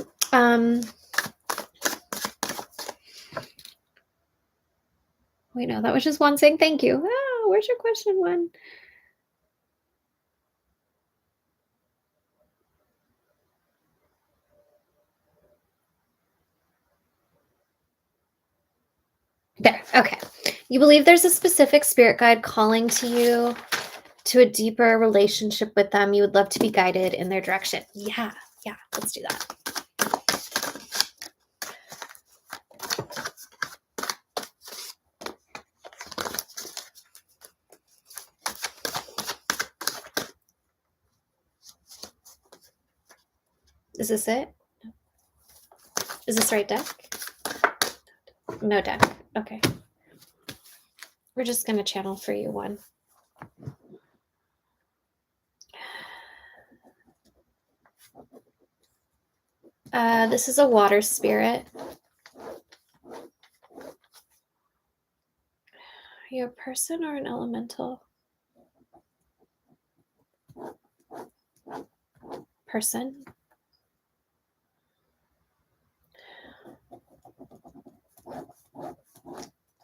Wait, no, that was just one saying thank you. Oh, where's your question one? There, okay. You believe there's a specific spirit guide calling to you to a deeper relationship with them. You would love to be guided in their direction. Yeah, let's do that. Is this it? Is this the right deck? No deck. Okay. We're just going to channel for you one. This is a water spirit. Are you a person or an elemental? Person.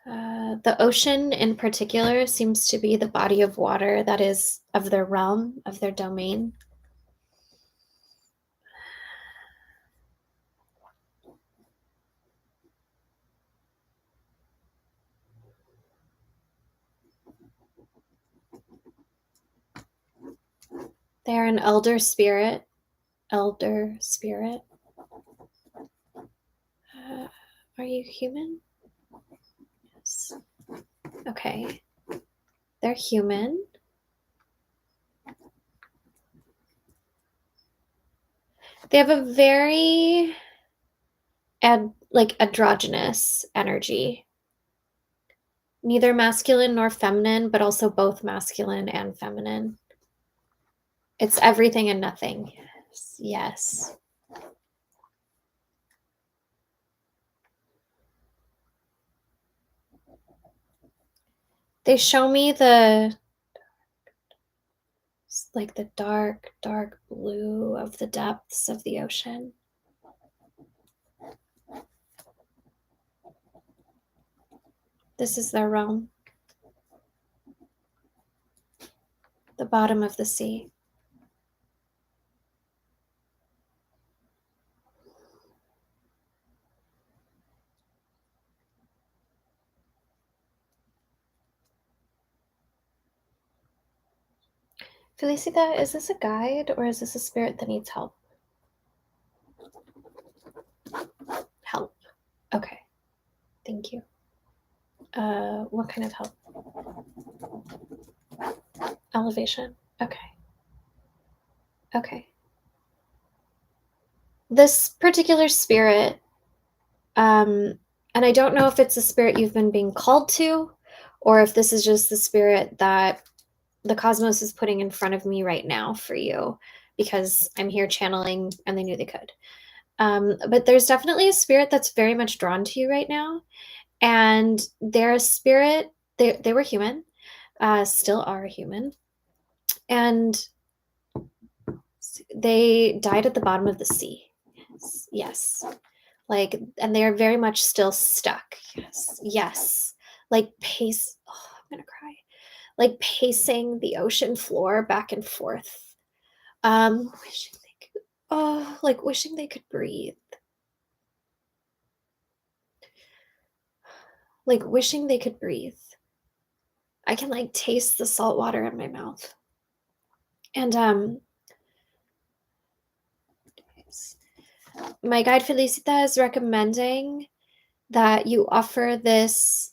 The ocean in particular seems to be the body of water that is of their realm, of their domain. They are an elder spirit. Elder spirit. Are you human? Yes. Okay. They're human. They have a very androgynous energy. Neither masculine nor feminine, but also both masculine and feminine. It's everything and nothing. Yes. They show me the dark, dark blue of the depths of the ocean. This is their realm. The bottom of the sea. Felicita, is this a guide or is this a spirit that needs help? Help. Okay. Thank you. What kind of help? Elevation. Okay. Okay. This particular spirit, and I don't know if it's a spirit you've been being called to, or if this is just the spirit that the cosmos is putting in front of me right now for you, because I'm here channeling and they knew they could. But there's definitely a spirit that's very much drawn to you right now. And they're a spirit, they were human, still are human. And they died at the bottom of the sea. Yes. And they are very much still stuck. Yes. I'm gonna cry. Like pacing the ocean floor back and forth. Wishing they could breathe. Wishing they could breathe. I can taste the salt water in my mouth. And my guide Felicita is recommending that you offer this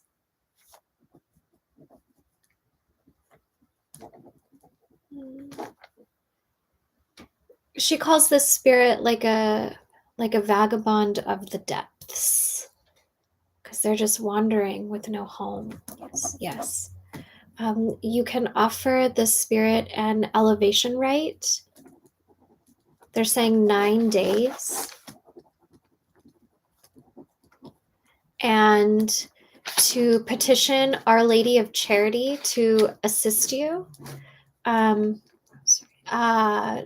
she calls this spirit like a vagabond of the depths, because they're just wandering with no home. Yes. You can offer the spirit an elevation rite. They're saying 9 days. And to petition Our Lady of Charity to assist you.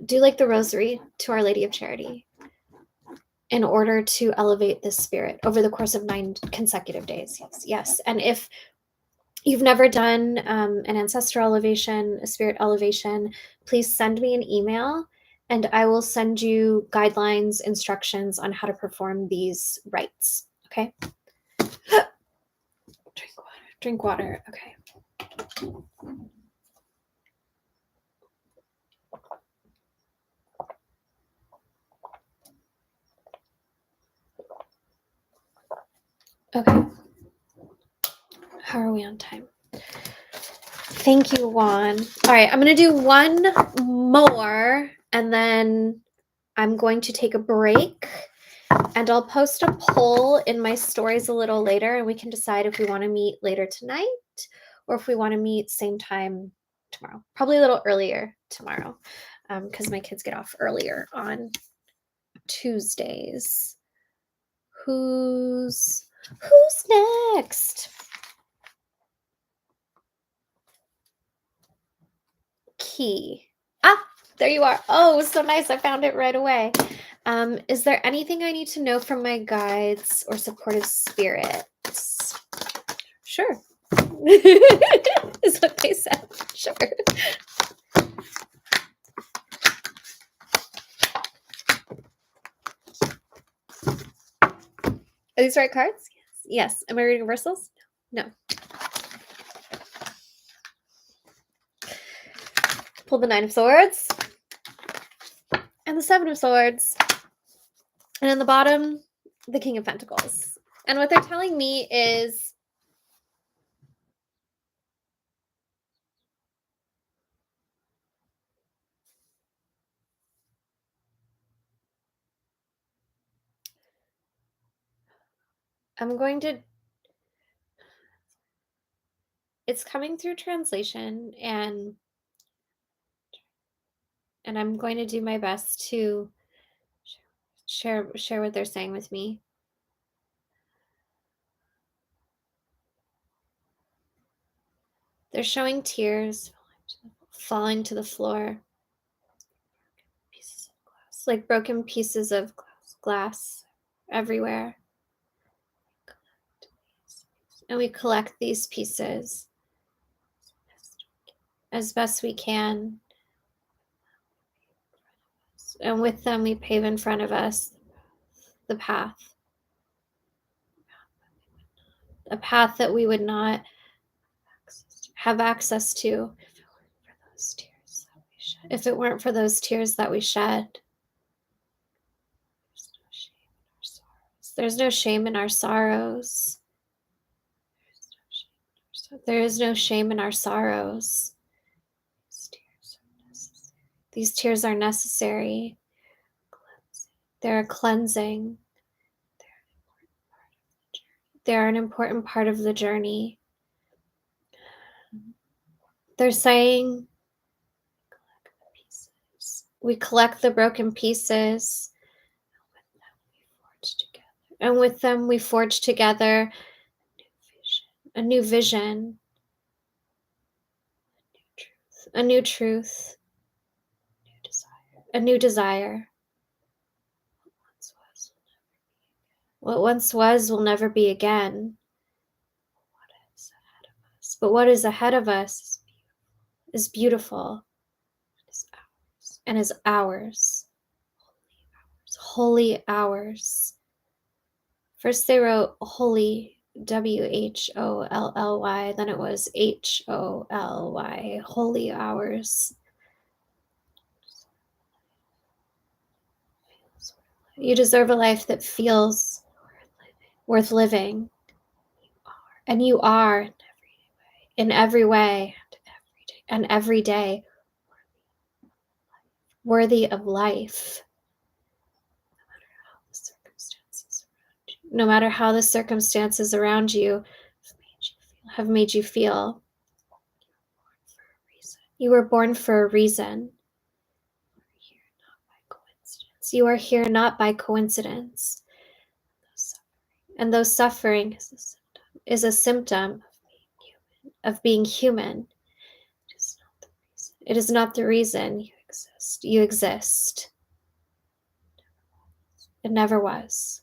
Do the rosary to Our Lady of Charity in order to elevate this spirit over the course of 9 consecutive days. Yes. And if you've never done an ancestral elevation, a spirit elevation, please send me an email and I will send you guidelines, instructions on how to perform these rites. Okay? Drink water. Okay. Okay. How are we on time? Thank you, Juan. All right, I'm going to do one more, and then I'm going to take a break, and I'll post a poll in my stories a little later, and we can decide if we want to meet later tonight or if we want to meet same time tomorrow. Probably a little earlier tomorrow, because my kids get off earlier on Tuesdays. Who's next? Key. Ah, there you are. Oh, so nice. I found it right away. Is there anything I need to know from my guides or supportive spirits? Sure. Is what they said. Sure. Are these the right cards? Yes. Am I reading reversals? No. Pull the Nine of Swords. And the Seven of Swords. And in the bottom, the King of Pentacles. And what they're telling me is it's coming through translation, and I'm going to do my best to share what they're saying with me. They're showing tears falling to the floor. Pieces of glass, like broken pieces of glass everywhere. And we collect these pieces as best we can. And with them, we pave in front of us the path. A path that we would not have access to if it weren't for those tears that we shed. There's no shame in our sorrows. There is no shame in our sorrows. These tears are necessary. They're a cleansing. They're an important part of the journey. They're saying we collect the broken pieces, and with them we forge together a new vision, a new truth, a new desire. What once was will never be again. But what is ahead of us is beautiful and is ours. Holy hours. First they wrote holy, WHOLLY, then it was HOLY, holy hours. You deserve a life that feels worth living. And you are in every way and every day worthy of life. No matter how the circumstances around you have made you feel. You were born for a reason. You are here not by coincidence. And though suffering is a symptom of being human, it is not the reason you exist. You exist. It never was.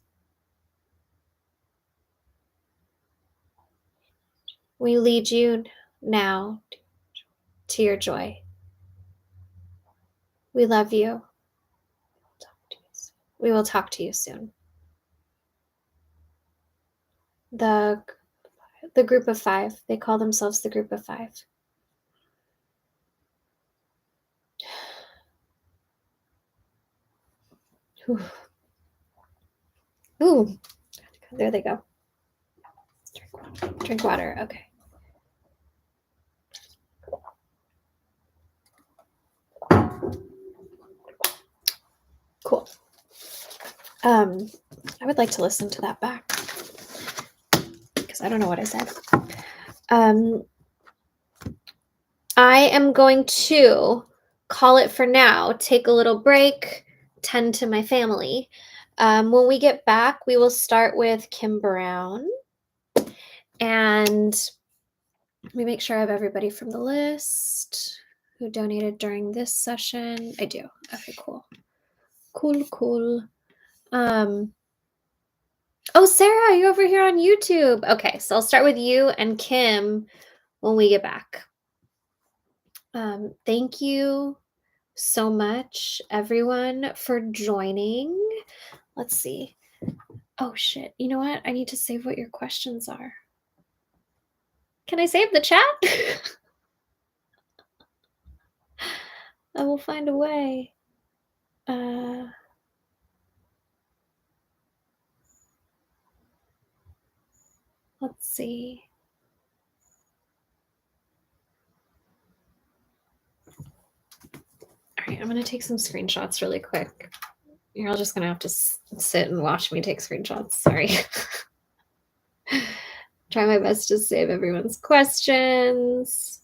We lead you now to your joy. We love you. We will talk to you soon. The group of 5. They call themselves the group of 5. Ooh. There they go. Drink water. Okay. Cool. I would like to listen to that back because I don't know what I said. I am going to call it for now, take a little break, tend to my family. When we get back, we will start with Kim Brown. And let me make sure I have everybody from the list who donated during this session. I do. Okay, cool. Cool. Oh, Sarah, are you over here on YouTube? Okay, so I'll start with you and Kim when we get back. Thank you so much, everyone, for joining. Let's see. Oh, shit. You know what? I need to save what your questions are. Can I save the chat? I will find a way. Let's see. All right, I'm going to take some screenshots really quick. You're all just going to have to sit and watch me take screenshots. Sorry. Try my best to save everyone's questions.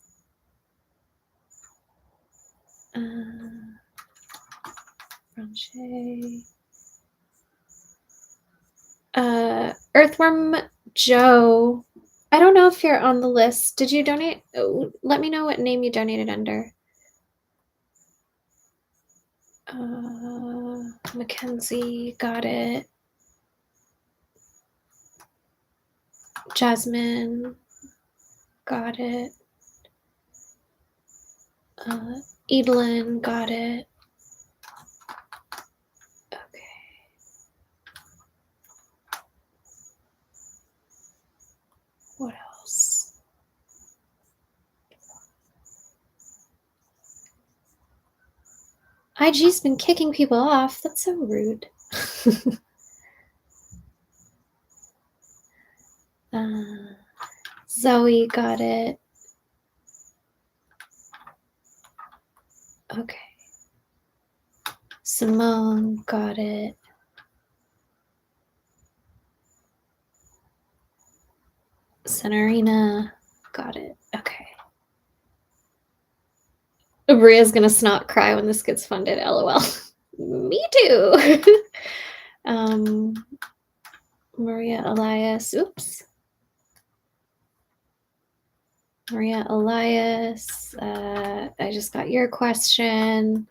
Earthworm Joe. I don't know if you're on the list. Did you donate? Oh, let me know what name you donated under. Mackenzie, got it. Jasmine, got it. Evelyn, got it. Okay. What else? IG's been kicking people off. That's so rude. Zoe got it. Okay. Simone got it. Senarina got it. Okay. Bria's gonna snot cry when this gets funded. LOL. Me too. Maria Elias. Oops. Maria Elias. I just got your question.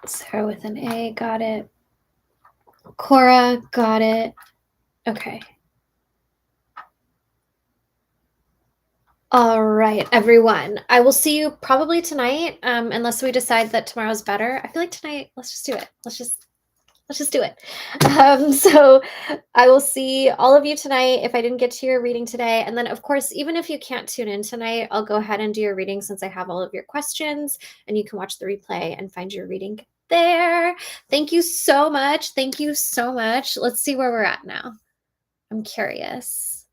Sarah with an A, got it. Cora, got it. Okay. All right, everyone. I will see you probably tonight, unless we decide that tomorrow's better. I feel like tonight, let's just do it. Let's just do it. So I will see all of you tonight if I didn't get to your reading today. And then, of course, even if you can't tune in tonight, I'll go ahead and do your reading since I have all of your questions, and you can watch the replay and find your reading there. Thank you so much. Thank you so much. Let's see where we're at now. I'm curious.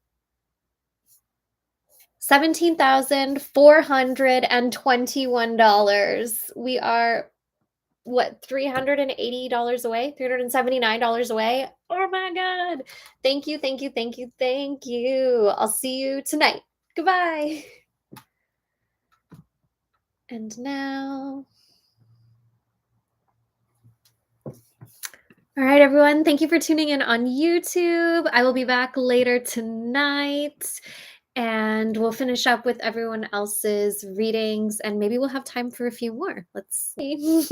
$17,421. We are, what, $380 away? $379 away? Oh my God. Thank you. I'll see you tonight. Goodbye. And now... All right, everyone. Thank you for tuning in on YouTube. I will be back later tonight, and we'll finish up with everyone else's readings, and maybe we'll have time for a few more. Let's see.